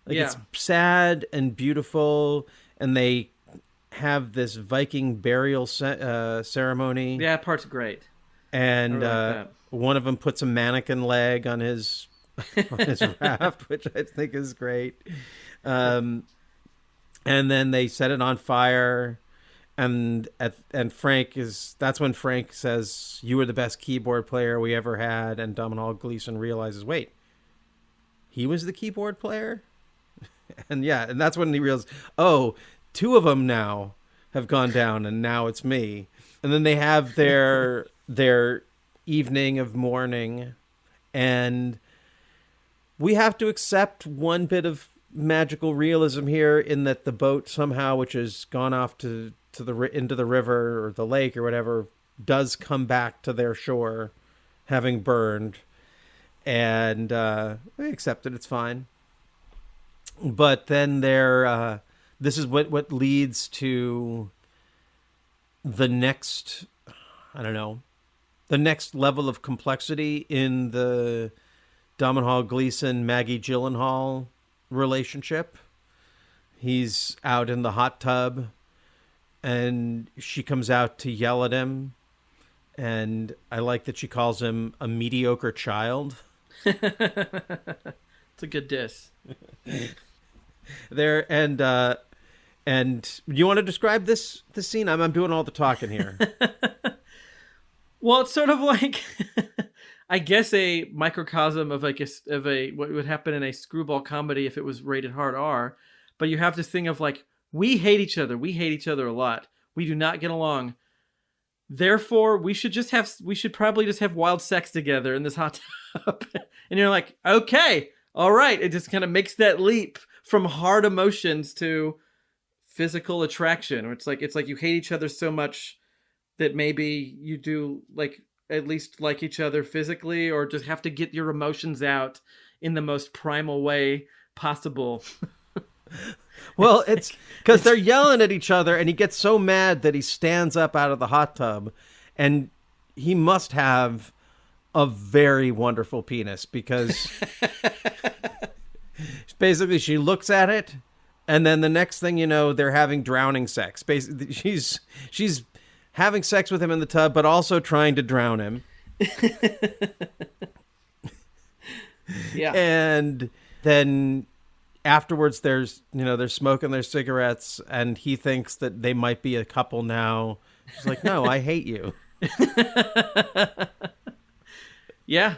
Like it's sad and beautiful, and they have this Viking burial ceremony. Yeah, that part's great. And really like one of them puts a mannequin leg on his raft, which I think is great. And then they set it on fire, and that's when Frank says, "You were the best keyboard player we ever had," and Domhnall Gleeson realizes, wait, he was the keyboard player? And that's when he realizes, oh, two of them now have gone down, and now it's me. And then they have their evening of mourning, and we have to accept one bit of magical realism here, in that the boat somehow, which has gone off into the river or the lake or whatever, does come back to their shore, having burned, and we accept it. It's fine. But then this is what leads to the next, the next level of complexity in the Domhnall Gleeson, Maggie Gyllenhaal relationship. He's out in the hot tub, and she comes out to yell at him. And I like that she calls him a mediocre child. It's a good diss. There, and you want to describe this scene? I'm doing all the talking here. Well, it's sort of like, I guess, a microcosm of what would happen in a screwball comedy if it was rated hard R. But you have this thing of like, we hate each other. We hate each other a lot. We do not get along. Therefore, we should probably just have wild sex together in this hot tub. And you're like, okay, all right. It just kind of makes that leap from hard emotions to physical attraction. It's like you hate each other so much that maybe you do at least like each other physically, or just have to get your emotions out in the most primal way possible. Well, it's because they're yelling at each other, and he gets so mad that he stands up out of the hot tub, and he must have a very wonderful penis, because basically she looks at it, and then the next thing you know, they're having drowning sex. Basically, she's having sex with him in the tub, but also trying to drown him. Yeah. And then afterwards, they're smoking their cigarettes, and he thinks that they might be a couple now. She's like, "No, I hate you." Yeah.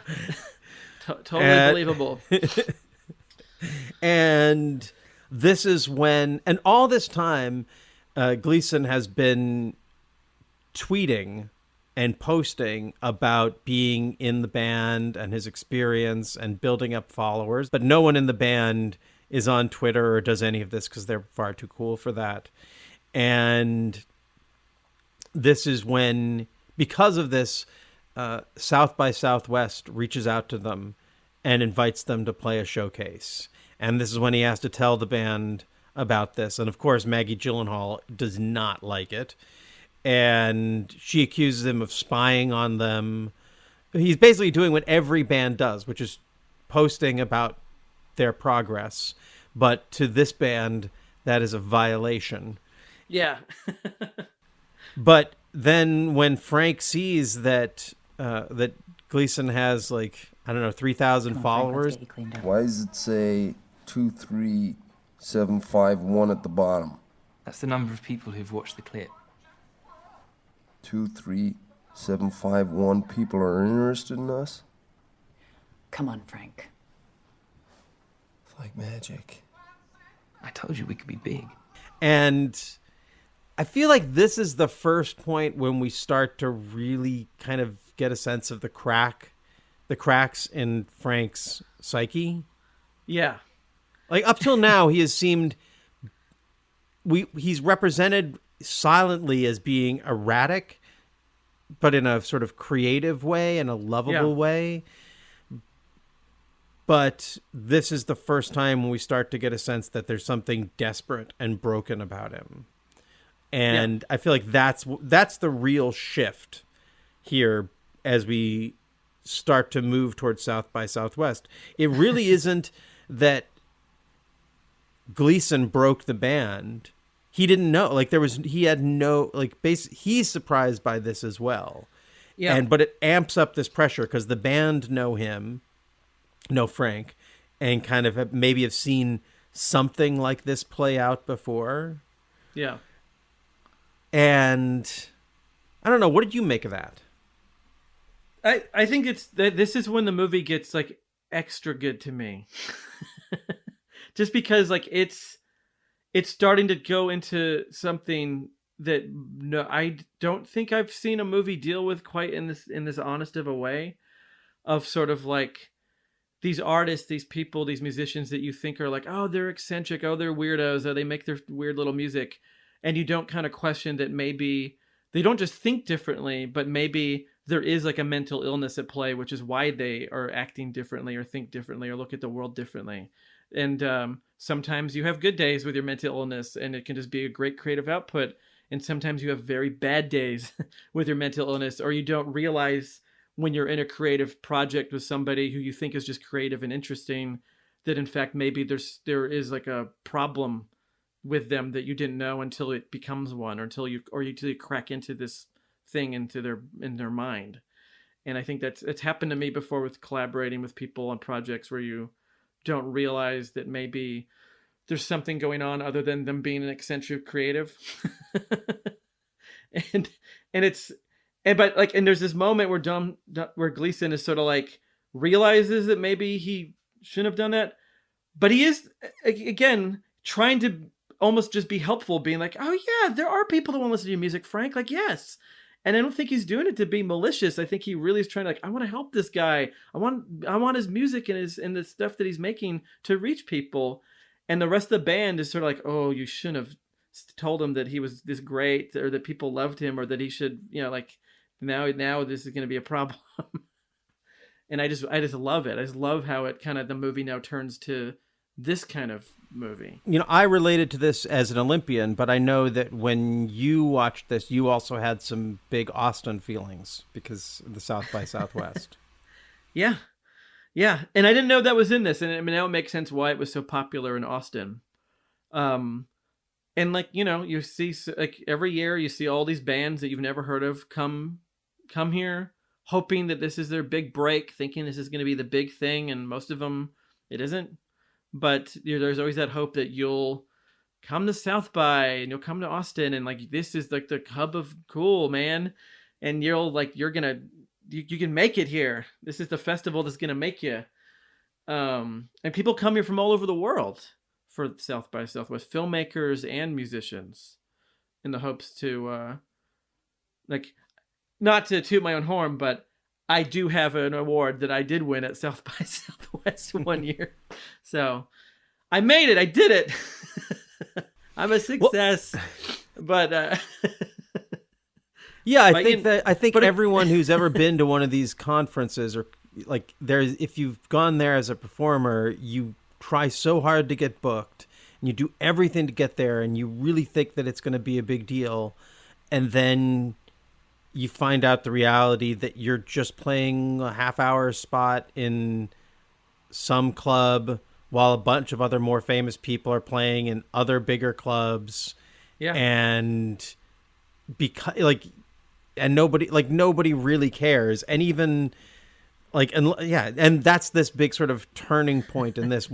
Totally believable. And this is when, and all this time, Gleeson has been tweeting and posting about being in the band and his experience and building up followers, but no one in the band is on Twitter or does any of this because they're far too cool for that. And this is when, because of this, South by Southwest reaches out to them and invites them to play a showcase. And this is when he has to tell the band about this. And of course, Maggie Gyllenhaal does not like it. And she accuses him of spying on them. He's basically doing what every band does, which is posting about their progress. But to this band, that is a violation. Yeah. But then when Frank sees that that Gleeson has 3,000 followers. Why does it say 23751 at the bottom? That's the number of people who've watched the clip. 23751 people are interested in us? Come on, Frank. It's like magic. I told you we could be big. And I feel like this is the first point when we start to really kind of get a sense of the crack the cracks in Frank's psyche. Yeah. Like up till now, he has seemed he's represented silently as being erratic, but in a sort of creative way and a lovable way. But this is the first time when we start to get a sense that there's something desperate and broken about him. And I feel like that's the real shift here as we start to move towards South by Southwest. It really isn't that Gleason broke the band. He didn't know. Like he had no, like, he's surprised by this as well. Yeah. But it amps up this pressure because the band know Frank, and kind of maybe have seen something like this play out before. Yeah. And I don't know. What did you make of that? I think this is when the movie gets like extra good to me. Just because like it's starting to go into something that I don't think I've seen a movie deal with quite in this honest of a way, of sort of like these artists, these people, these musicians that you think are like, oh, they're eccentric, oh, they're weirdos, oh, they make their weird little music. And you don't kind of question that maybe they don't just think differently, but maybe there is like a mental illness at play, which is why they are acting differently or think differently or look at the world differently. And sometimes you have good days with your mental illness and it can just be a great creative output. And sometimes you have very bad days with your mental illness, or you don't realize when you're in a creative project with somebody who you think is just creative and interesting, that in fact maybe there is like a problem with them that you didn't know until it becomes one, or until you crack into this thing in their mind. And I think it's happened to me before with collaborating with people on projects where you don't realize that maybe there's something going on other than them being an eccentric creative. and there's this moment where Gleason is sort of like realizes that maybe he shouldn't have done that, but he is again trying to almost just be helpful, being like, oh yeah, there are people that want to listen to your music, Frank, like, yes. And I don't think he's doing it to be malicious. I think he really is trying to, like, I want to help this guy. I want his music and the stuff that he's making to reach people. And the rest of the band is sort of like, oh, you shouldn't have told him that he was this great, or that people loved him, or that he should, like, now this is going to be a problem. And I just love it. I just love how it kind of, the movie now turns to this kind of movie. I related to this as an Olympian, but I know that when you watched this, you also had some big Austin feelings because of the South by Southwest. Yeah. And I didn't know that was in this. And I mean, now it makes sense why it was so popular in Austin. And like, you see, like, every year you see all these bands that you've never heard of come here, hoping that this is their big break, thinking this is going to be the big thing. And most of them, it isn't. But there's always that hope that you'll come to South by and you'll come to Austin, and like, this is like the hub of cool, man. And you can make it here. This is the festival that's going to make you. And people come here from all over the world for South by Southwest, filmmakers and musicians, in the hopes to, not to toot my own horn, but I do have an award that I did win at South by Southwest one year. So I made it. I did it. I'm a success. But yeah, I think everyone who's ever been to one of these conferences, or like, if you've gone there as a performer, you try so hard to get booked and you do everything to get there, and you really think that it's going to be a big deal, and then you find out the reality that you're just playing a half-hour spot in some club while a bunch of other more famous people are playing in other bigger clubs. Yeah. And nobody really cares. And even and that's this big sort of turning point in this,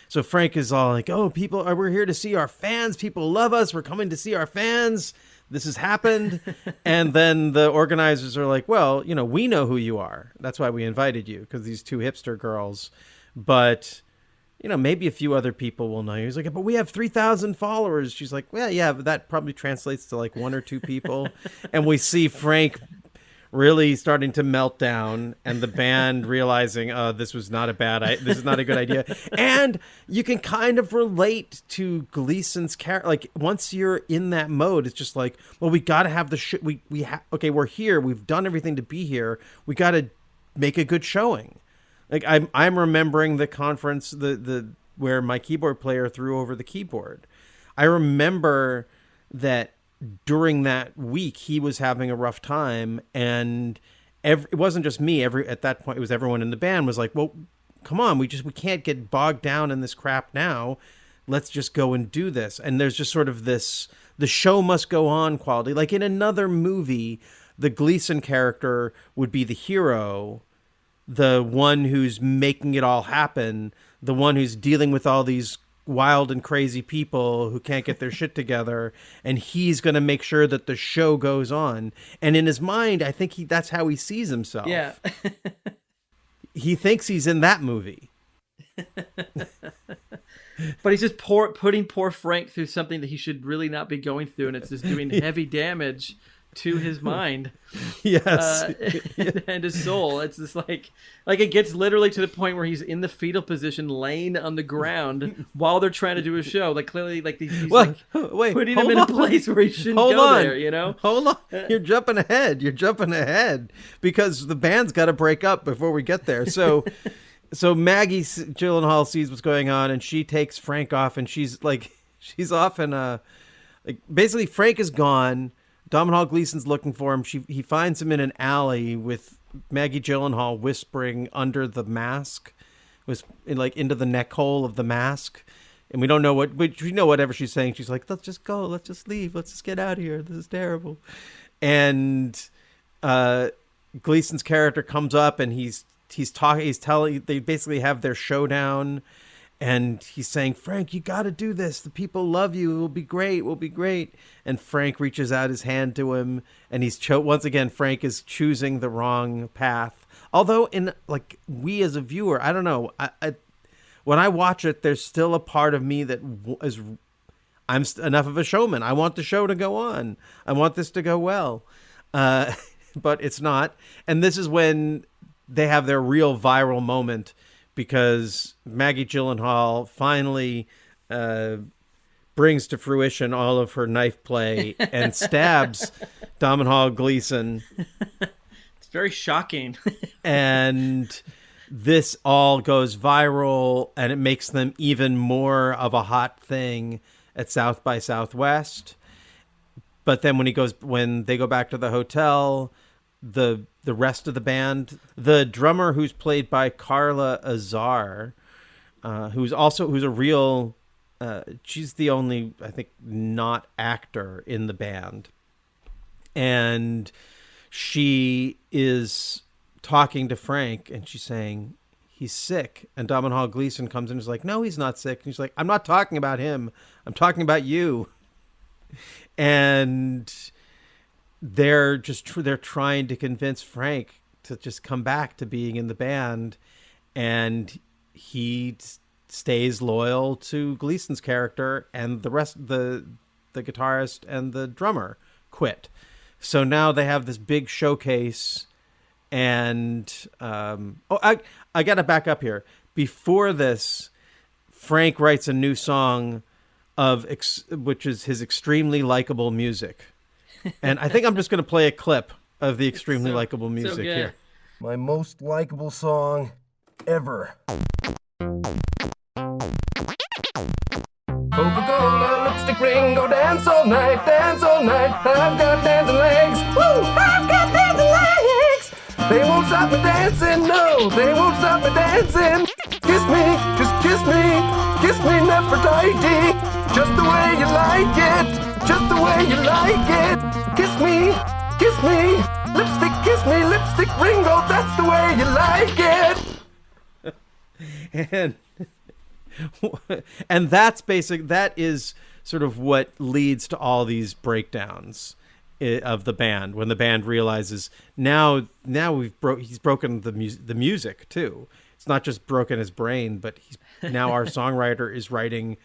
so Frank is all like, oh, we're here to see our fans. People love us. We're coming to see our fans. This has happened. And then the organizers are like, well, we know who you are. That's why we invited you, because these two hipster girls. But, maybe a few other people will know you. He's like, but we have 3,000 followers. She's like, well, yeah, but that probably translates to like one or two people. And we see Frank really starting to melt down, and the band realizing, this was not this is not a good idea. And you can kind of relate to Gleason's character. Like, once you're in that mode, it's just like, well, we got to have the okay, we're here. We've done everything to be here. We got to make a good showing. Like, I'm remembering the conference, the where my keyboard player threw over the keyboard. I remember that during that week, he was having a rough time, and it wasn't just me. At that point, it was everyone in the band was like, "Well, come on, we can't get bogged down in this crap now. Let's just go and do this." And there's just sort of this, the show must go on quality. Like in another movie, the Gleason character would be the hero, the one who's making it all happen, the one who's dealing with all these wild and crazy people who can't get their shit together, and he's going to make sure that the show goes on. And in his mind, I think that's how he sees himself. Yeah. He thinks he's in that movie. But he's just putting poor Frank through something that he should really not be going through, and it's just doing heavy damage to his mind. Yes. And his soul. It's just like it gets literally to the point where he's in the fetal position, laying on the ground while they're trying to do a show. Like, clearly, like he's wait, putting him in a place where he shouldn't hold go on. there, you know? Hold on. You're jumping ahead because the band's got to break up before we get there. So Maggie Gyllenhaal sees what's going on, and she takes Frank off, and she's off in basically Frank is gone. Domhnall Gleeson's looking for him. He finds him in an alley with Maggie Gyllenhaal whispering under the mask, into the neck hole of the mask. And we don't know whatever she's saying. She's like, let's just go. Let's just leave. Let's just get out of here. This is terrible. And Gleeson's character comes up, and he's telling, they basically have their showdown. And he's saying, Frank, you got to do this. The people love you. It will be great. We'll be great. And Frank reaches out his hand to him. And once again, Frank is choosing the wrong path. Although we as a viewer, I don't know. When I watch it, there's still a part of me that I'm enough of a showman. I want the show to go on. I want this to go well. But it's not. And this is when they have their real viral moment, because Maggie Gyllenhaal finally brings to fruition all of her knife play and stabs Domhnall Gleeson. It's very shocking. And this all goes viral, and it makes them even more of a hot thing at South by Southwest. But then when they go back to the hotel, the rest of the band, the drummer, who's played by Carla Azar, who's a real, she's the only, I think, not actor in the band. And she is talking to Frank, and she's saying, he's sick. And Domhnall Gleeson comes in and is like, no, he's not sick. And she's like, I'm not talking about him. I'm talking about you. And they're trying to convince Frank to just come back to being in the band, and he stays loyal to Gleeson's character, and the rest, the guitarist and the drummer, quit. So now they have this big showcase, and I gotta back up here. Before this, Frank writes a new song which is his extremely likable music. And I think I'm just going to play a clip of the extremely likable music here. My most likable song ever. Coca-Cola, lipstick ring, go dance all night, dance all night. I've got dancing legs, woo! I've got dancing legs. They won't stop me dancing, no, they won't stop me dancing. Kiss me, just kiss me Nefertiti, just the way you like it, just the way you like it. Kiss me, kiss me, lipstick ring, oh, that's the way you like it. And that's that is sort of what leads to all these breakdowns of the band, when the band realizes now he's broken the music too. It's not just broken his brain, but now our songwriter is writing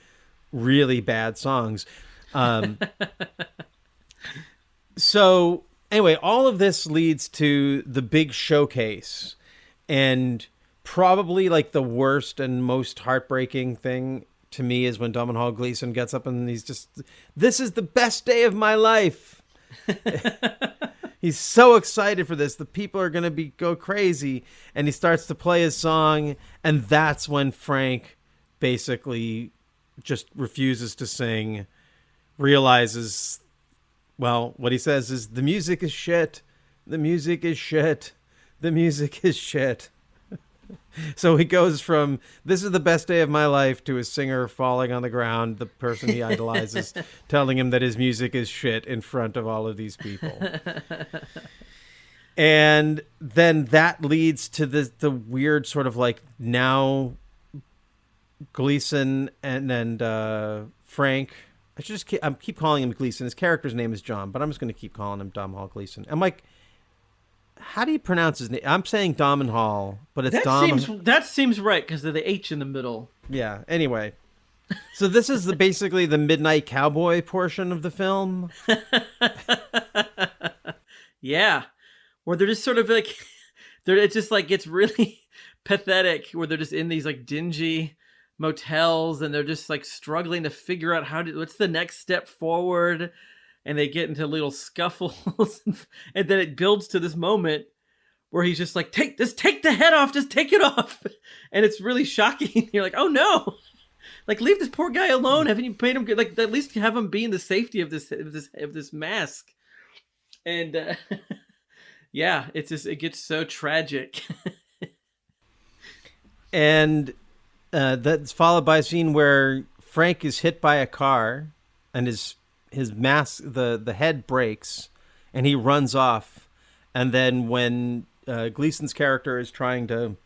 really bad songs. So Anyway, all of this leads to the big showcase, and probably like the worst and most heartbreaking thing to me is when Domhnall Gleeson gets up and he's just, this is the best day of my life. He's so excited for this. The people are going to go crazy. And he starts to play his song. And that's when Frank basically just refuses to sing, realizes, well, what he says is, the music is shit. The music is shit. The music is shit. So he goes from, this is the best day of my life, to a singer falling on the ground, the person he idolizes, telling him that his music is shit in front of all of these people. And then that leads to the weird sort of like, now Gleason and Frank, I should just keep calling him Gleason. His character's name is John, but I'm just going to keep calling him Domhnall Gleeson. I'm like, how do you pronounce his name? I'm saying Domhnall, but it's That seems right, because of the H in the middle. Yeah. Anyway, so this is basically the Midnight Cowboy portion of the film. Yeah, where they're just sort of like, it just like gets really pathetic, where they're just in these like dingy motels and they're just like struggling to figure out what's the next step forward. And they get into little scuffles, and then it builds to this moment where he's just like, take the head off, just take it off. And it's really shocking. You're like, oh no, like, leave this poor guy alone. Haven't you made him good? Like, at least have him be in the safety of this mask. And yeah, it gets so tragic. And that's followed by a scene where Frank is hit by a car and his mask, the head breaks, and he runs off. And then when Gleason's character is trying to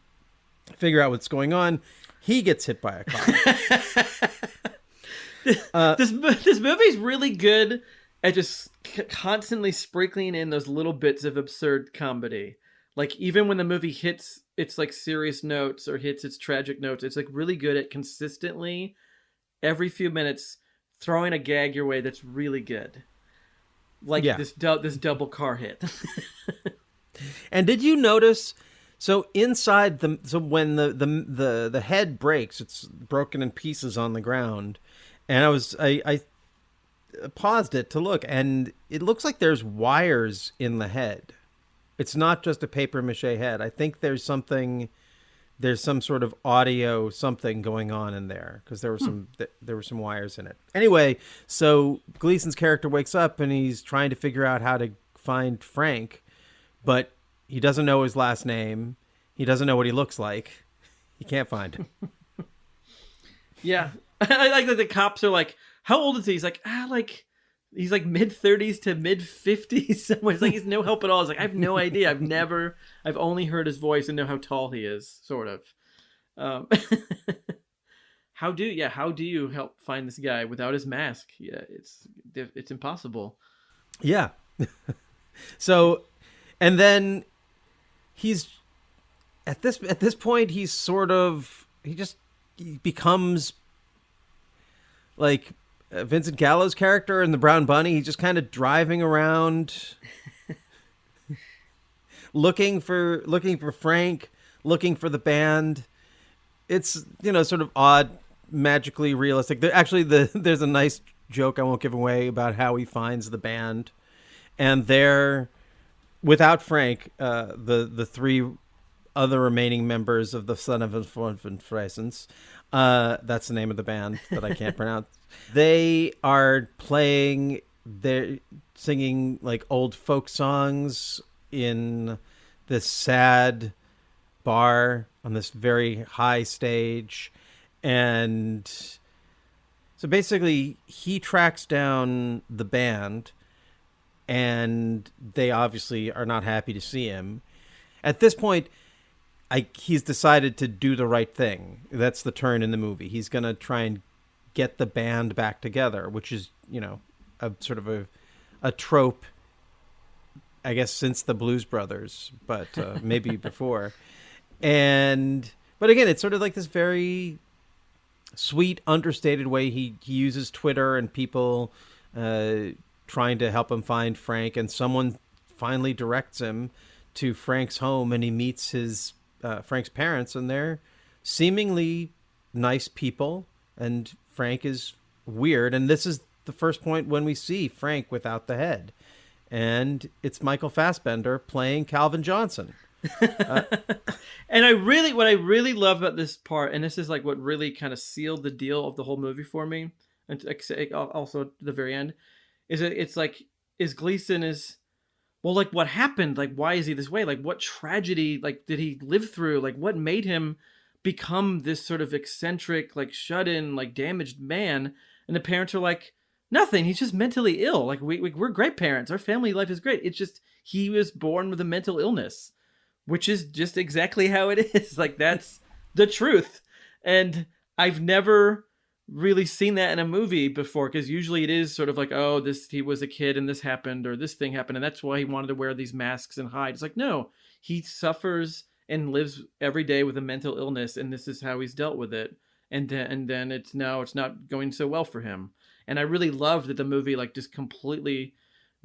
figure out what's going on, he gets hit by a car. This movie's really good at just constantly sprinkling in those little bits of absurd comedy. Like, even when the movie hits its like serious notes or hits its tragic notes, it's like really good at consistently every few minutes throwing a gag your way that's really good, like this double car hit. And did you notice? So inside when the head breaks, it's broken in pieces on the ground, and I paused it to look, and it looks like there's wires in the head. It's not just a paper mache head. I think there's some sort of audio something going on in there, because there were some wires in it. Anyway, so Gleason's character wakes up and he's trying to figure out how to find Frank, but he doesn't know his last name. He doesn't know what he looks like. He can't find him. Yeah. I like that the cops are like, how old is he? He's like, he's like mid-30s to mid-50s somewhere. It's like, he's no help at all. It's like, I have no idea. I've only heard his voice and know how tall he is, sort of. How do you help find this guy without his mask? Yeah, it's impossible. Yeah. So, and then he's at this point, he becomes like Vincent Gallo's character in The Brown Bunny. He's just kind of driving around looking for Frank, looking for the band. It's, sort of odd, magically realistic. There's a nice joke I won't give away about how he finds the band, and they're without Frank, the three other remaining members of the Son of Inflorescence. That's the name of the band that I can't pronounce. They are they're singing like old folk songs in this sad bar on this very high stage. And so basically he tracks down the band, and they obviously are not happy to see him. At this point, he's decided to do the right thing. That's the turn in the movie. He's going to try and get the band back together, which is, a sort of a trope, I guess, since the Blues Brothers, but maybe before. But again, it's sort of like this very sweet, understated way he uses Twitter and people trying to help him find Frank, and someone finally directs him to Frank's home, and he meets his Frank's parents, and they're seemingly nice people, and Frank is weird. And this is the first point when we see Frank without the head, and it's Michael Fassbender playing Calvin Johnson. And what I really love about this part, and this is like what really kind of sealed the deal of the whole movie for me, and also at the very end, is that it's like, is Gleason is, well, like, what happened? Like, why is he this way? Like, what tragedy, like, did he live through? Like, what made him become this sort of eccentric, like, shut-in, like, damaged man? And the parents are like, nothing. He's just mentally ill. Like, we're great parents. Our family life is great. It's just he was born with a mental illness, which is just exactly how it is. Like, that's the truth. And I've never really seen that in a movie before, because usually it is sort of like, oh, he was a kid and this happened, or this thing happened, and that's why he wanted to wear these masks and hide. It's like, no, he suffers and lives every day with a mental illness, and this is how he's dealt with it. And then it's not going so well for him. And I really love that the movie like just completely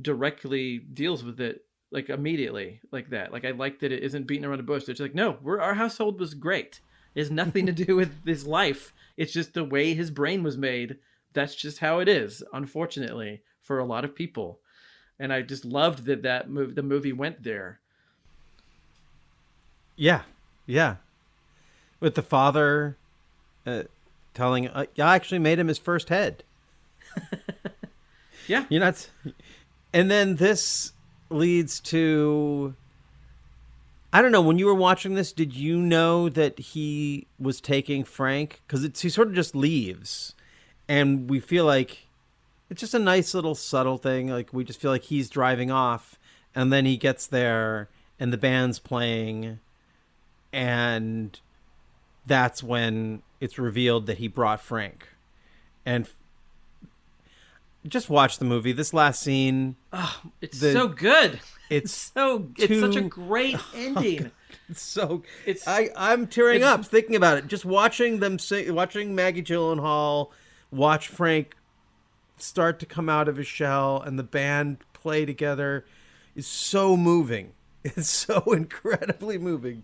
directly deals with it, like immediately, like that. Like, I like that it isn't beating around the bush. It's like, no, our household was great. It has nothing to do with his life. It's just the way his brain was made. That's just how it is, unfortunately, for a lot of people. And I just loved that the movie went there. Yeah, with the father telling, I actually made him his first head. Yeah, you're not. And then this leads to, I don't know, when you were watching this, did you know that he was taking Frank? Because he sort of just leaves, and we feel like it's just a nice little subtle thing. Like, we just feel like he's driving off, and then he gets there and the band's playing, and that's when it's revealed that he brought Frank. And just watch the movie. This last scene, it's so good. It's such a great ending. I'm tearing up thinking about it. Just watching them watching Maggie Gyllenhaal watch Frank start to come out of his shell and the band play together is so moving. It's so incredibly moving.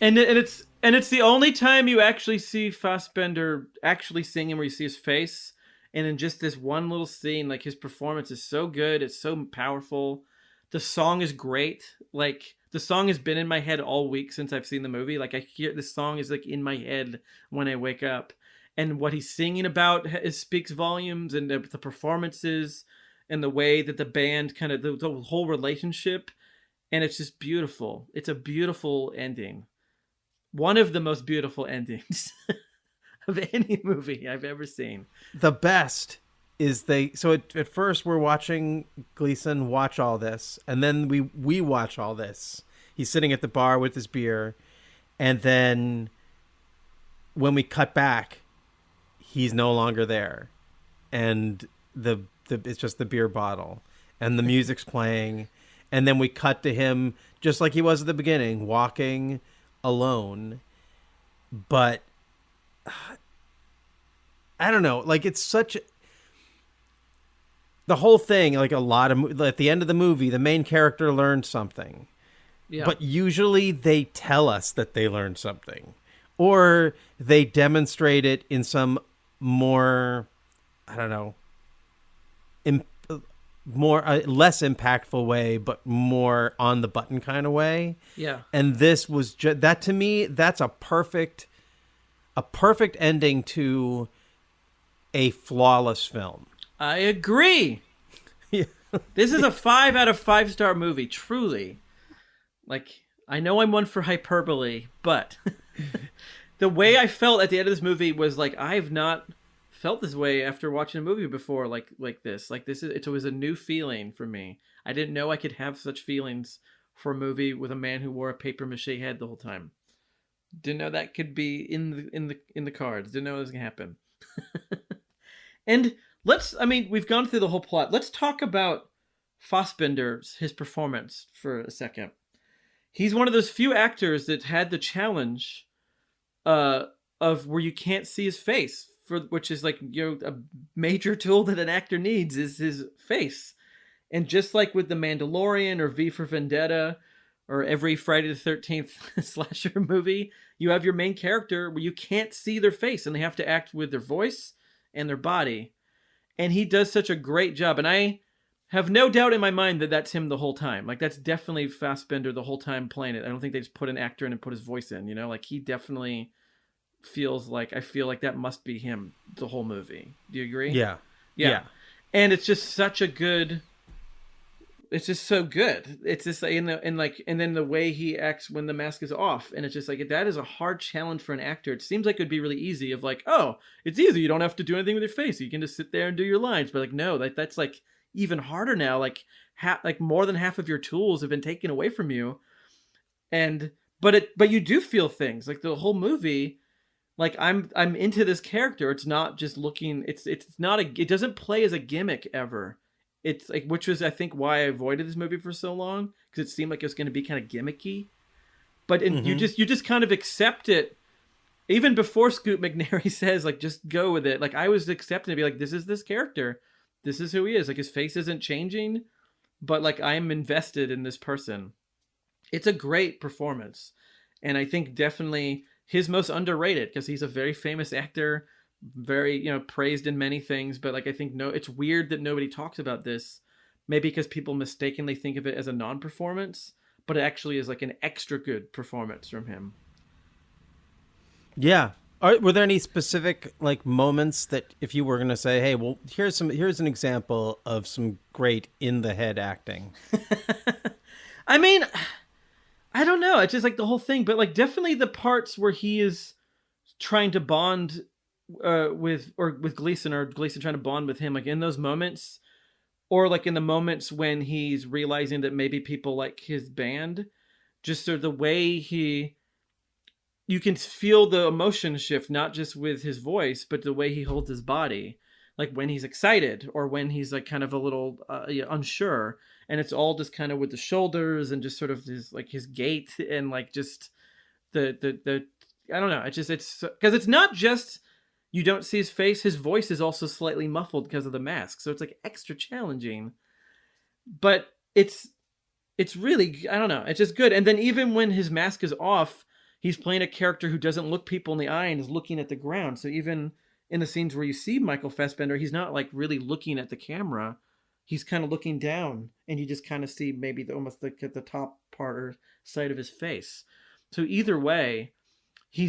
And it's the only time you actually see Fassbender actually singing, where you see his face. And in just this one little scene, like, his performance is so good. It's so powerful. The song is great. Like, the song has been in my head all week since I've seen the movie. Like, I hear this song is like in my head when I wake up. And what he's singing about speaks volumes, and the performances and the way that the band kind of, the whole relationship. And it's just beautiful. It's a beautiful ending. One of the most beautiful endings of any movie I've ever seen. The best is at first we're watching Gleason watch all this, and then we watch all this. He's sitting at the bar with his beer, and then when we cut back, he's no longer there, and it's just the beer bottle, and the music's playing, and then we cut to him just like he was at the beginning, walking alone. But I don't know, like, it's such the whole thing, like, at the end of the movie, the main character learned something. Yeah. But usually they tell us that they learned something, or they demonstrate it in some more, I don't know, less impactful way, but more on the button kind of way. Yeah. And this was that, to me, that's a perfect ending to a flawless film. I agree. Yeah. This is a 5 out of 5 star movie, truly. Like, I know I'm one for hyperbole, but the way I felt at the end of this movie was like, I've not felt this way after watching a movie before, like this. Like, it was a new feeling for me. I didn't know I could have such feelings for a movie with a man who wore a paper mache head the whole time. Didn't know that could be in the cards. Didn't know it was gonna happen. And we've gone through the whole plot. Let's talk about Fassbender's, his performance for a second. He's one of those few actors that had the challenge of where you can't see his face, which is like, a major tool that an actor needs is his face. And just like with The Mandalorian or V for Vendetta or every Friday the 13th slasher movie, you have your main character where you can't see their face and they have to act with their voice and their body. And he does such a great job. And I have no doubt in my mind that that's him the whole time. Like, that's definitely Fassbender the whole time playing it. I don't think they just put an actor in and put his voice in, you know? Like, he definitely feels like, I feel like that must be him the whole movie. Do you agree? Yeah. And it's just such a good... It's just so good. It's just like, and then the way he acts when the mask is off. And it's just like, that is a hard challenge for an actor. It seems like it'd be really easy of like, oh, it's easy. You don't have to do anything with your face. You can just sit there and do your lines. But like, no, that's like even harder now. Like, like more than half of your tools have been taken away from you. But you do feel things like the whole movie. Like I'm into this character. It's not just looking, it doesn't play as a gimmick ever. It's like, which was, I think, why I avoided this movie for so long, because it seemed like it was going to be kind of gimmicky. But you just kind of accept it, even before Scoot McNairy says, like, just go with it. Like, I was accepting to be like, this is this character, this is who he is. Like, his face isn't changing, but like, I'm invested in this person. It's a great performance, and I think definitely his most underrated, because he's a very famous actor. Very, praised in many things, but like, I think it's weird that nobody talks about this, maybe because people mistakenly think of it as a non-performance, but it actually is like an extra good performance from him. Yeah. Were there any specific like moments that if you were going to say, hey, well, here's an example of some great in the head acting? I mean, I don't know. It's just like the whole thing, but like definitely the parts where he is trying to bond with Gleason, or Gleason trying to bond with him, like in those moments, or like in the moments when he's realizing that maybe people like his band, just sort of the way you can feel the emotion shift, not just with his voice, but the way he holds his body, like when he's excited or when he's like kind of a little unsure, and it's all just kind of with the shoulders and just sort of his gait and like just the I don't know, it's because it's not just you don't see his face, his voice is also slightly muffled because of the mask. So it's like extra challenging. But it's really, I don't know, it's just good. And then even when his mask is off, he's playing a character who doesn't look people in the eye and is looking at the ground. So even in the scenes where you see Michael Fassbender, he's not like really looking at the camera. He's kind of looking down, and you just kind of see maybe almost like at the top part or side of his face. So either way, he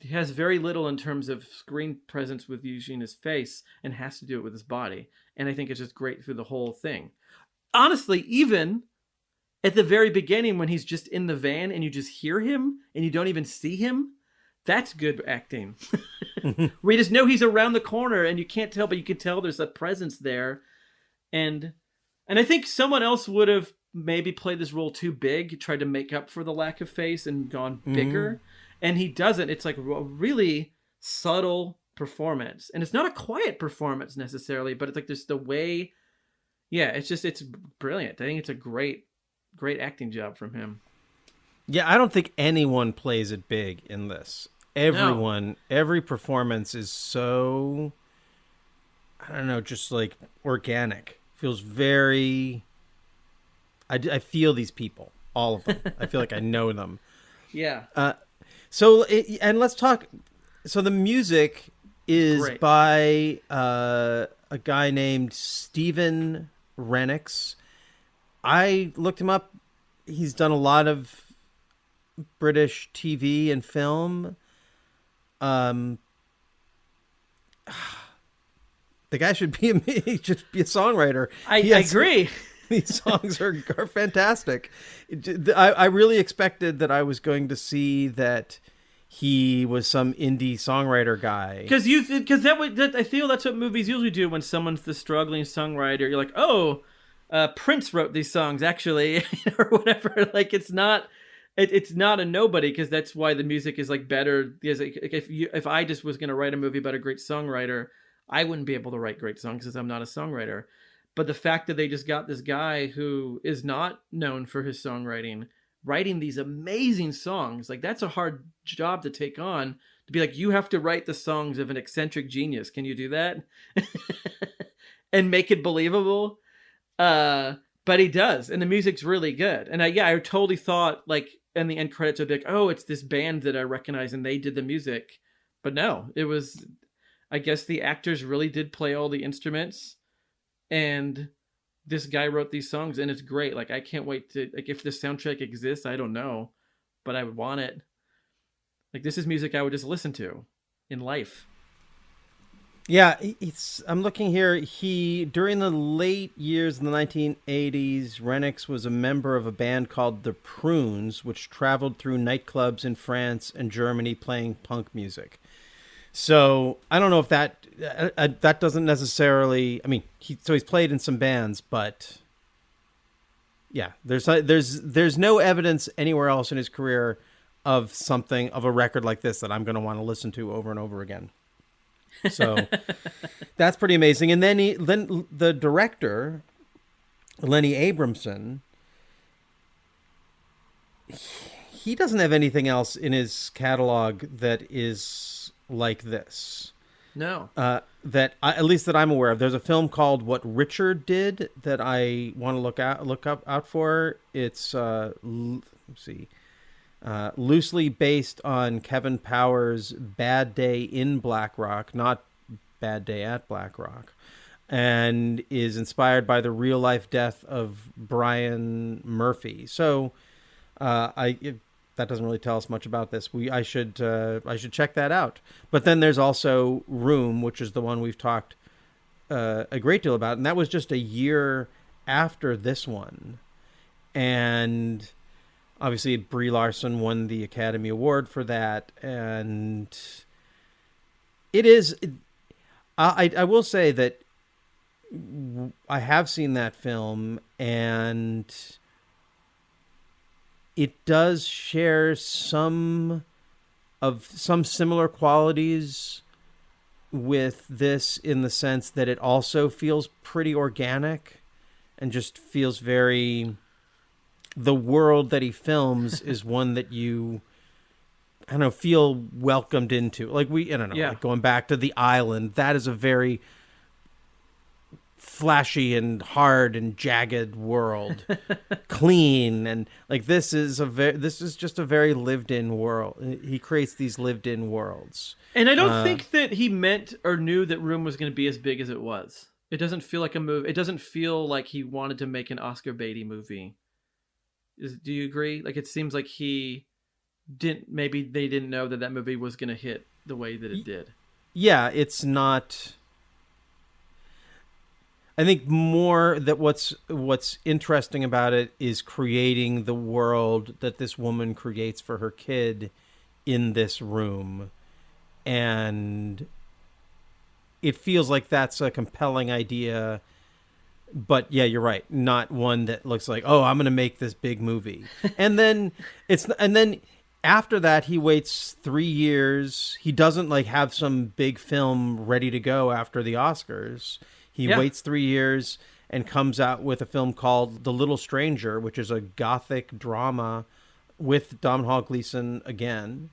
has very little in terms of screen presence with using his face, and has to do it with his body. And I think it's just great through the whole thing. Honestly, even at the very beginning when he's just in the van and you just hear him and you don't even see him, that's good acting. Where you just know he's around the corner and you can't tell, but you can tell there's a presence there. And I think someone else would have maybe played this role too big, tried to make up for the lack of face and gone bigger. And he doesn't. It's like a really subtle performance. And it's not a quiet performance necessarily, but it's like just the way, it's brilliant. I think it's a great acting job from him. Yeah, I don't think anyone plays it big in this. Every performance is so, I don't know, just like organic. Feels very, I feel these people, all of them. I feel like I know them. Yeah. And let's talk. So the music is Great. by a guy named Steven Rennicks. I looked him up. He's done a lot of British TV and film. The guy should be a songwriter. I agree. These songs are fantastic. I really expected that I was going to see that he was some indie songwriter guy. Because I feel that's what movies usually do when someone's the struggling songwriter. You're like, oh, Prince wrote these songs actually, or whatever. Like it's not a nobody, because that's why the music is like better. Because if I just was going to write a movie about a great songwriter, I wouldn't be able to write great songs because I'm not a songwriter. But the fact that they just got this guy who is not known for his songwriting, writing these amazing songs, like that's a hard job to take on, to be like, you have to write the songs of an eccentric genius. Can you do that? And make it believable? But he does, and the music's really good. And I totally thought like in the end credits would be like, oh, it's this band that I recognize and they did the music. But no, it was, I guess the actors really did play all the instruments, and this guy wrote these songs, and it's great. Like I can't wait to, like, if this soundtrack exists, I don't know, but I would want it. Like this is music I would just listen to in life. Yeah, I'm looking here. He, during the late years in the 1980s, Rennicks was a member of a band called the Prunes, which traveled through nightclubs in France and Germany playing punk music. So I don't know if that doesn't necessarily. I mean, he's played in some bands, but yeah, there's no evidence anywhere else in his career of a record like this that I'm going to want to listen to over and over again. So that's pretty amazing. And then the director, Lenny Abramson, he doesn't have anything else in his catalog that is like this. No. At least that I'm aware of. There's a film called What Richard Did that I want to look out for. It's let's see. Loosely based on Kevin Powers' Bad Day in Black Rock, not Bad Day at Black Rock, and is inspired by the real life death of Brian Murphy. So, that doesn't really tell us much about this. I should check that out. But then there's also Room, which is the one we've talked a great deal about, and that was just a year after this one, and obviously, Brie Larson won the Academy Award for that, and it is. I will say that I have seen that film, and it does share some similar qualities with this, in the sense that it also feels pretty organic, and just feels very. The world that he films is one that you, I don't know, feel welcomed into. Like like going back to The Island, that is a very flashy and hard and jagged world, clean, and like this is just a very lived-in world. He creates these lived-in worlds, and I don't think that he meant or knew that Room was going to be as big as it was. It doesn't feel like a movie. It doesn't feel like he wanted to make an Oscar baity movie. Do you agree? Like, it seems like maybe they didn't know that movie was going to hit the way that it did. Yeah, it's not. I think more that what's interesting about it is creating the world that this woman creates for her kid in this room. And it feels like that's a compelling idea. But yeah, you're right. Not one that looks like, oh, I'm going to make this big movie. And then after that, he waits 3 years. He doesn't like have some big film ready to go after the Oscars. He waits 3 years and comes out with a film called The Little Stranger, which is a gothic drama with Domhnall Gleeson again.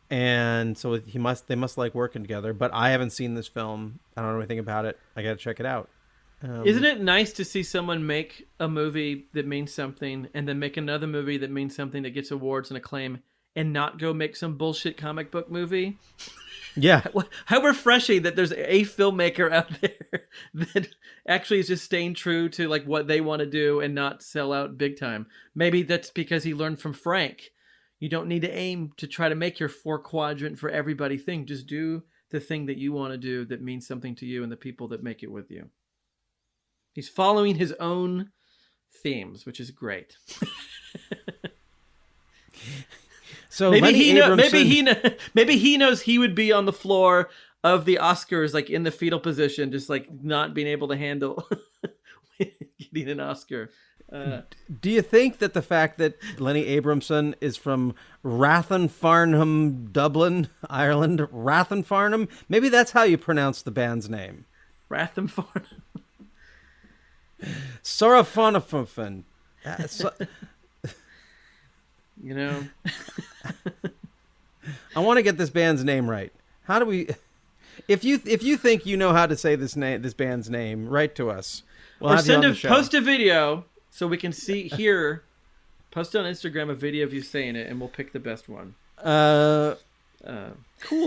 And so they must like working together. But I haven't seen this film. I don't know anything about it. I got to check it out. Isn't it nice to see someone make a movie that means something and then make another movie that means something, that gets awards and acclaim, and not go make some bullshit comic book movie? Yeah. How refreshing that there's a filmmaker out there that actually is just staying true to like what they want to do and not sell out big time. Maybe that's because he learned from Frank. You don't need to aim to try to make your 4-quadrant for everybody thing. Just do the thing that you want to do that means something to you and the people that make it with you. He's following his own themes, which is great. So maybe he knows he would be on the floor of the Oscars, like in the fetal position, just like not being able to handle getting an Oscar. Do you think that the fact that Lenny Abramson is from Rathenfarnham, Dublin, Ireland, Rathenfarnham, maybe that's how you pronounce the band's name? Rathenfarnham. Sorafonafun. You know, I want to get this band's name right. How do we? If you think you know how to say this band's name, write to us. We'll or have you on send the show. post a video so we can hear. Post on Instagram a video of you saying it, and we'll pick the best one. Cool.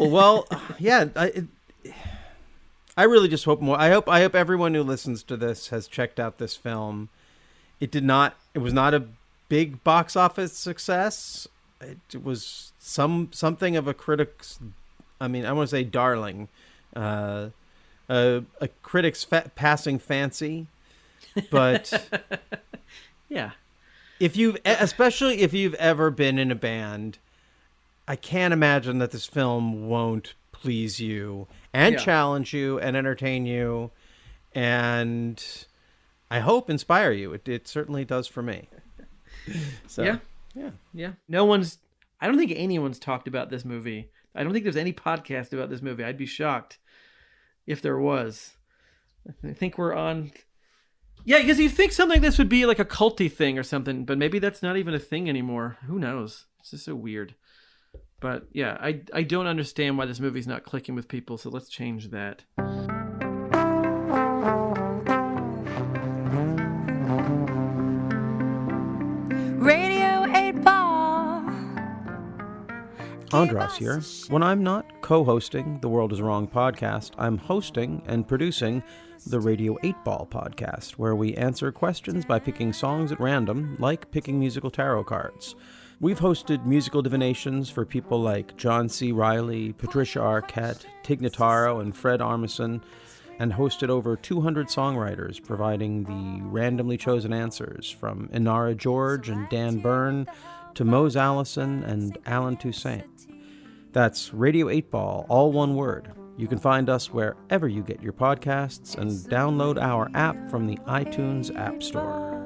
Well, yeah. I really just hope more. I hope everyone who listens to this has checked out this film. It was not a big box office success. It was something of a critic's. I mean, I want to say darling, a critic's passing fancy, but yeah. Especially if you've ever been in a band, I can't imagine that this film won't please you and challenge you and entertain you, and I hope inspire you. It certainly does for me. So, yeah. I don't think anyone's talked about this movie. I don't think there's any podcast about this movie. I'd be shocked if there was. I think we're on. Yeah, because you'd think something like this would be like a culty thing or something, but maybe that's not even a thing anymore. Who knows? It's just so weird. But yeah, I don't understand why this movie's not clicking with people, so let's change that. Radio 8 Ball. Andras here. When I'm not co-hosting the World is Wrong podcast, I'm hosting and producing the Radio 8 Ball podcast, where we answer questions by picking songs at random, like picking musical tarot cards. We've hosted musical divinations for people like John C. Reilly, Patricia Arquette, Tig Notaro, and Fred Armisen, and hosted over 200 songwriters, providing the randomly chosen answers from Inara George and Dan Byrne to Mose Allison and Alan Toussaint. That's Radio 8 Ball, all one word. You can find us wherever you get your podcasts and download our app from the iTunes App Store.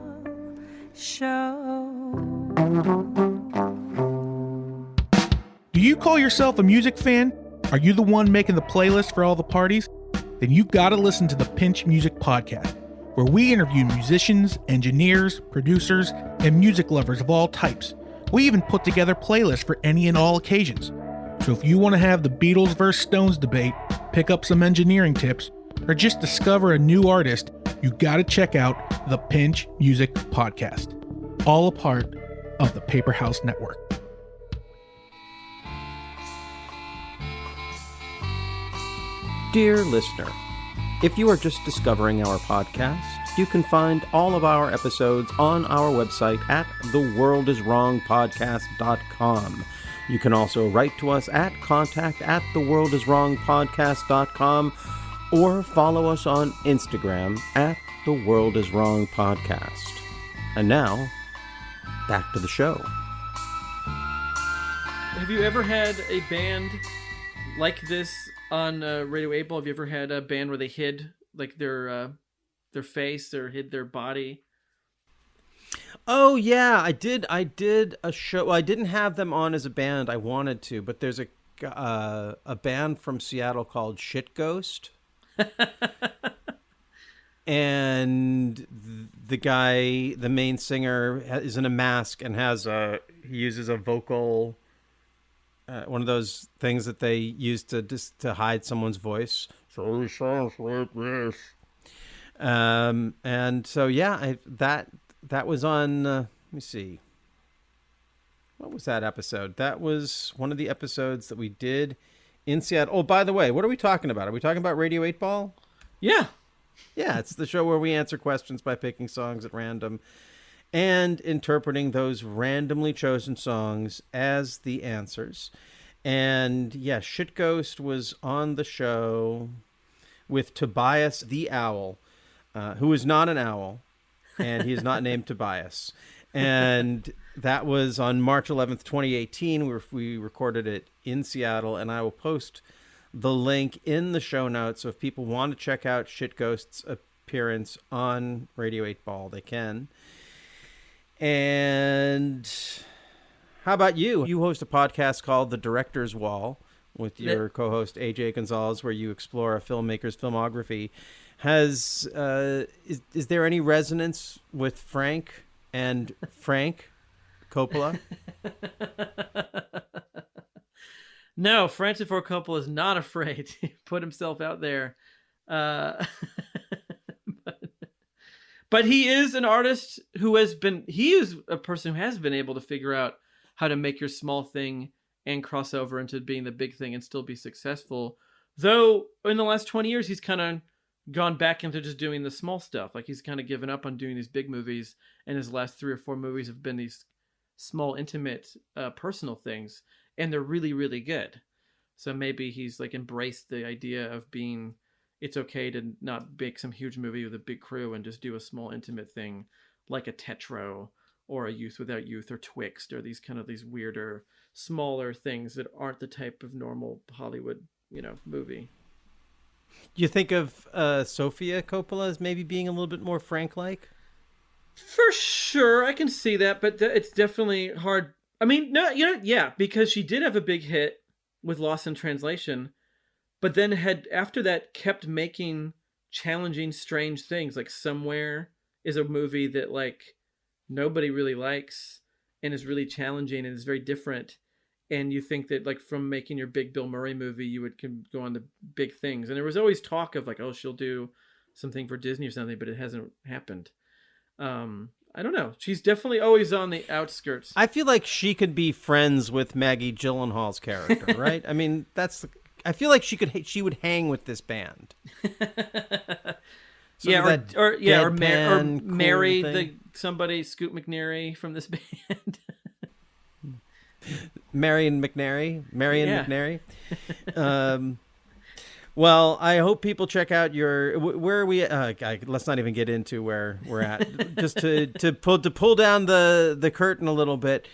Do you call yourself a music fan? Are you the one making the playlist for all the parties? Then you gotta listen to the Pinch Music Podcast, where we interview musicians, engineers, producers, and music lovers of all types. We even put together playlists for any and all occasions. So if you want to have the Beatles versus Stones debate, pick up some engineering tips, or just discover a new artist, you gotta check out the Pinch Music Podcast, all a part of the Paper House Network. Dear listener, if you are just discovering our podcast, you can find all of our episodes on our website at theworldiswrongpodcast.com. You can also write to us at contact@theworldiswrongpodcast.com or follow us on Instagram at theworldiswrongpodcast. And now, back to the show. Have you ever had a band like this on Radio 8 Ball? Have you ever had a band where they hid like their face or hid their body? Oh yeah, I did a show. Well, I didn't have them on as a band. I wanted to, but there's a band from Seattle called Shit Ghost. And the guy, the main singer, is in a mask and he uses a vocal, one of those things that they use to hide someone's voice. So he sounds like this. And so yeah, that was on. Let me see. What was that episode? That was one of the episodes that we did in Seattle. Oh, by the way, what are we talking about? Are we talking about Radio 8 Ball? Yeah. Yeah, it's the show where we answer questions by picking songs at random and interpreting those randomly chosen songs as the answers. And yeah, Shit Ghost was on the show with Tobias the Owl, who is not an owl, and he is not named Tobias. And that was on March 11th, 2018. We recorded it in Seattle, and I will post the link in the show notes. So if people want to check out Shit Ghost's appearance on Radio 8 Ball, they can. And how about you? You host a podcast called The Director's Wall with your co-host AJ Gonzalez, where you explore a filmmaker's filmography. Is there any resonance with Frank and Frank Coppola? No, Francis Ford Coppola is not afraid to put himself out there. But he is an artist who he is a person who has been able to figure out how to make your small thing and cross over into being the big thing and still be successful. Though in the last 20 years, he's kind of gone back into just doing the small stuff. Like he's kind of given up on doing these big movies, and his last 3 or 4 movies have been these small, intimate, personal things, and they're really, really good. So maybe he's like embraced the idea of being, it's okay to not make some huge movie with a big crew and just do a small, intimate thing like a Tetro or a Youth Without Youth or Twixt or these weirder, smaller things that aren't the type of normal Hollywood, movie. You think of Sofia Coppola as maybe being a little bit more Frank-like? For sure, I can see that, but it's definitely hard. I mean, no, yeah, because she did have a big hit with Lost in Translation, but then after that kept making challenging, strange things. Like Somewhere is a movie that like nobody really likes and is really challenging and is very different. And you think that like from making your big Bill Murray movie, you can go on to big things. And there was always talk of like, oh, she'll do something for Disney or something, but it hasn't happened. I don't know. She's definitely always on the outskirts. I feel like she could be friends with Maggie Gyllenhaal's character, right? I mean, I feel like she would hang with this band. Or marry somebody, Scoot McNairy from this band. Marion McNairy. Well, I hope people check out where are we? Let's not even get into where we're at. Just to pull down the curtain a little bit.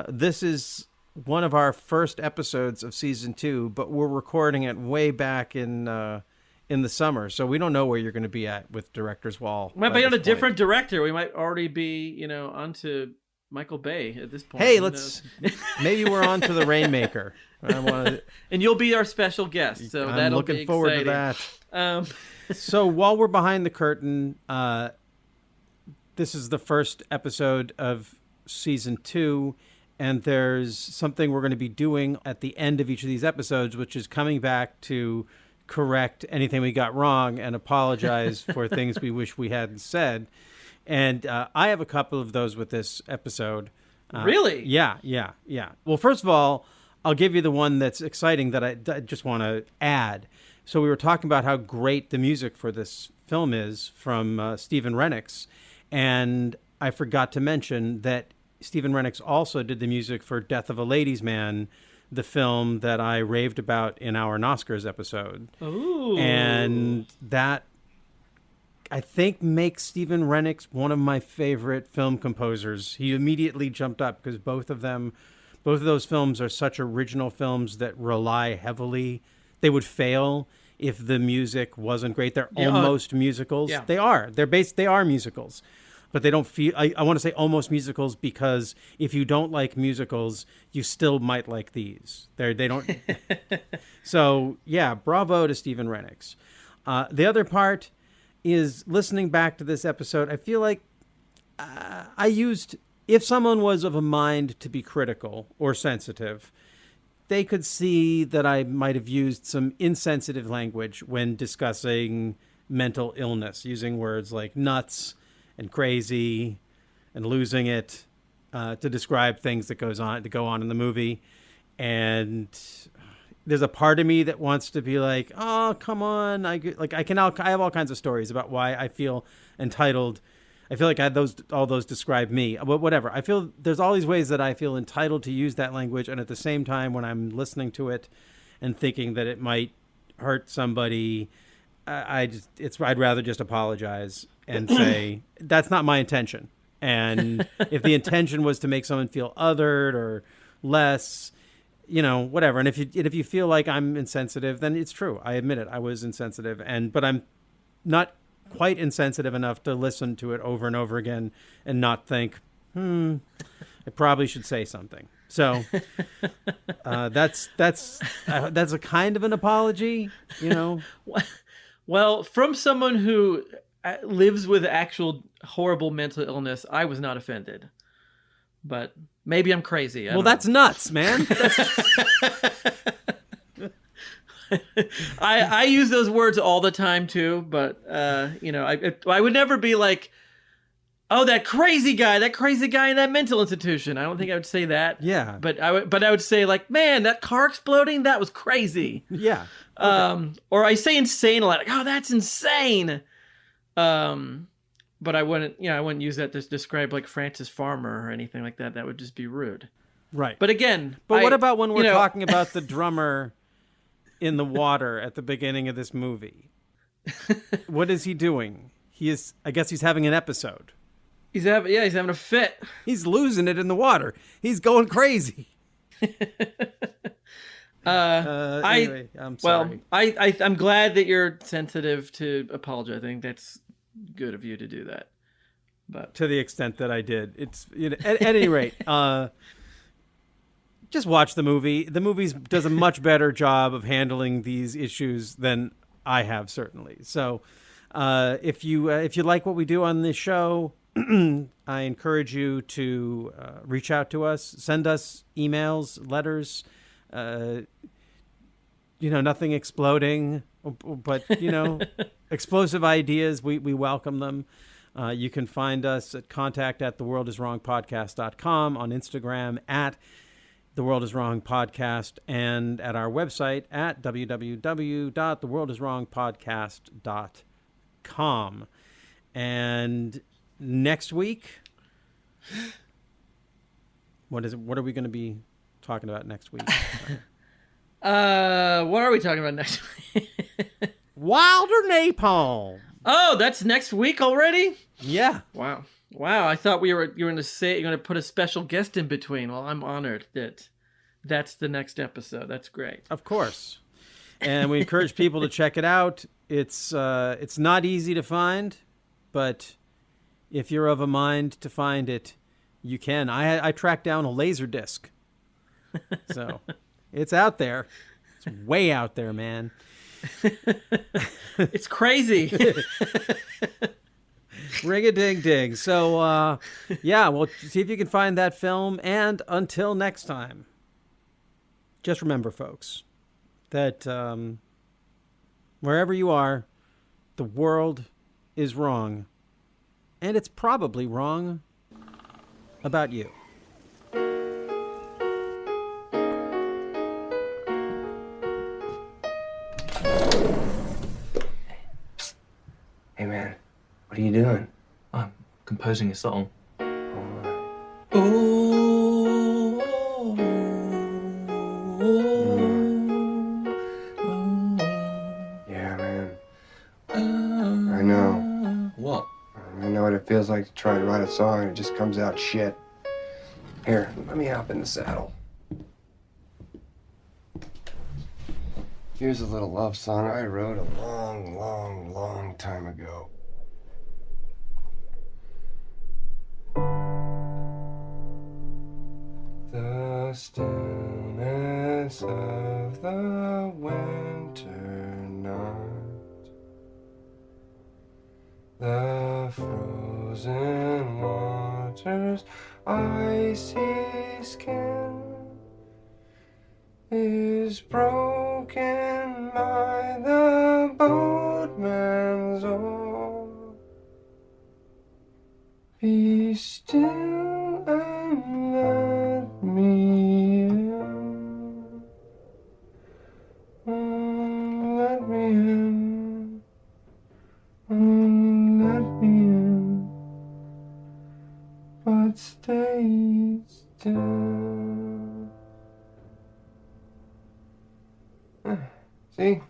This is one of our first episodes of season 2, but we're recording it way back in the summer, so we don't know where you're going to be at with Director's Wall. We might be on a different director. We might already be, onto Michael Bay at this point. Hey, maybe we're on to the Rainmaker. And you'll be our special guest, so I'm looking forward to that. So while we're behind the curtain, this is the first episode of season 2, and there's something we're going to be doing at the end of each of these episodes, which is coming back to correct anything we got wrong and apologize for things we wish we hadn't said. And I have a couple of those with this episode. Really? Yeah. Well, first of all, I'll give you the one that's exciting that I just want to add. So we were talking about how great the music for this film is from Steven Rennicks. And I forgot to mention that Steven Rennicks also did the music for Death of a Ladies' Man, the film that I raved about in our Oscars episode. Ooh. And that, I think, makes Steven Rennicks one of my favorite film composers. He immediately jumped up because both of those films are such original films that rely heavily. They would fail if the music wasn't great. They're almost musicals. Yeah. They are. They are musicals. But they don't feel... I want to say almost musicals because if you don't like musicals, you still might like these. They don't... So, yeah, bravo to Steven Rennicks. The other part is listening back to this episode, I feel like I used... If someone was of a mind to be critical or sensitive, they could see that I might have used some insensitive language when discussing mental illness, using words like nuts and crazy and losing it to describe things that go on in the movie. And there's a part of me that wants to be like, oh, come on. I have all kinds of stories about why I feel entitled. I feel like all those describe me, but whatever. I feel there's all these ways that I feel entitled to use that language. And at the same time, when I'm listening to it and thinking that it might hurt somebody, I'd rather just apologize and say, that's not my intention. And if the intention was to make someone feel othered or less, whatever. And if you feel like I'm insensitive, then it's true. I admit it. I was insensitive, but I'm not quite insensitive enough to listen to it over and over again and not think, I probably should say something. So that's a kind of an apology, Well, from someone who lives with actual horrible mental illness, I was not offended. But maybe I'm crazy. Well, that's nuts, man. I use those words all the time too, but I would never be like, Oh, that crazy guy in that mental institution. I don't think I would say that. Yeah. But I would say like, man, that car exploding, that was crazy. Yeah. Okay. Or I say insane a lot. Like, oh, that's insane. But I wouldn't use that to describe like Francis Farmer or anything like that. That would just be rude. Right. But again, what about when we're talking about the drummer in the water at the beginning of this movie? What is he doing? I guess he's having an episode. He's having a fit. He's losing it in the water. He's going crazy. Anyway, I'm sorry. Well, I'm glad that you're sensitive to apologize. I think that's good of you to do that. But to the extent that I did, it's at any rate, just watch the movie. The movie does a much better job of handling these issues than I have, certainly. So, if you like what we do on this show, I encourage you to reach out to us, send us emails, letters. Nothing exploding, but explosive ideas. We welcome them. You can find us at contact@theworldiswrongpodcast.com, on Instagram at theworldiswrongpodcast, and at our website at www.theworldiswrongpodcast.com. And next week, what are we going to be talking about next week? What are we talking about next week? Wilder Napalm. Oh, that's next week already? Yeah. Wow. I thought you were going to put a special guest in between. Well, I'm honored that that's the next episode. That's great. Of course. And we encourage people to check it out. It's not easy to find, but if you're of a mind to find it, you can. I tracked down a laser disc. So it's out there. It's way out there, man. It's crazy. Ring-a-ding-ding. So, well, see if you can find that film. And until next time, just remember, folks, that wherever you are, the world is wrong. And it's probably wrong about you. Hey, man, what are you doing? I'm composing a song. Yeah, man. I know. What? I know what it feels like to try and write a song and it just comes out shit. Here, let me hop in the saddle. Here's a little love song I wrote a long, long, long time ago. The stillness of the winter night, the frozen water's icy skin is broken by the boatman's oar. Be still and let me in. Let me in. Let me in. But stay still. See?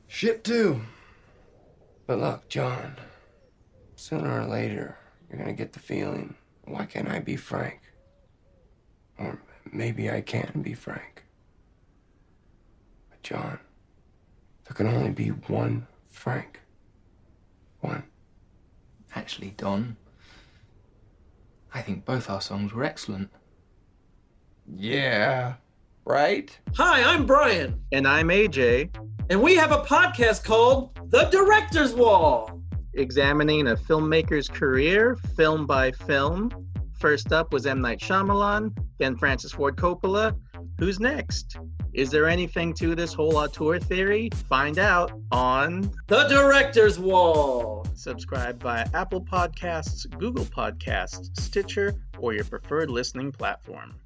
Shit too. But look, John, sooner or later, you're gonna get the feeling, why can't I be Frank? Or maybe I can be Frank. But John, there can only be one Frank. One. Actually, Don, I think both our songs were excellent. Yeah. Right? Hi, I'm Brian. And I'm AJ. And we have a podcast called The Director's Wall, examining a filmmaker's career, film by film. First up was M. Night Shyamalan, then Francis Ford Coppola. Who's next? Is there anything to this whole auteur theory? Find out on The Director's Wall. Subscribe via Apple Podcasts, Google Podcasts, Stitcher, or your preferred listening platform.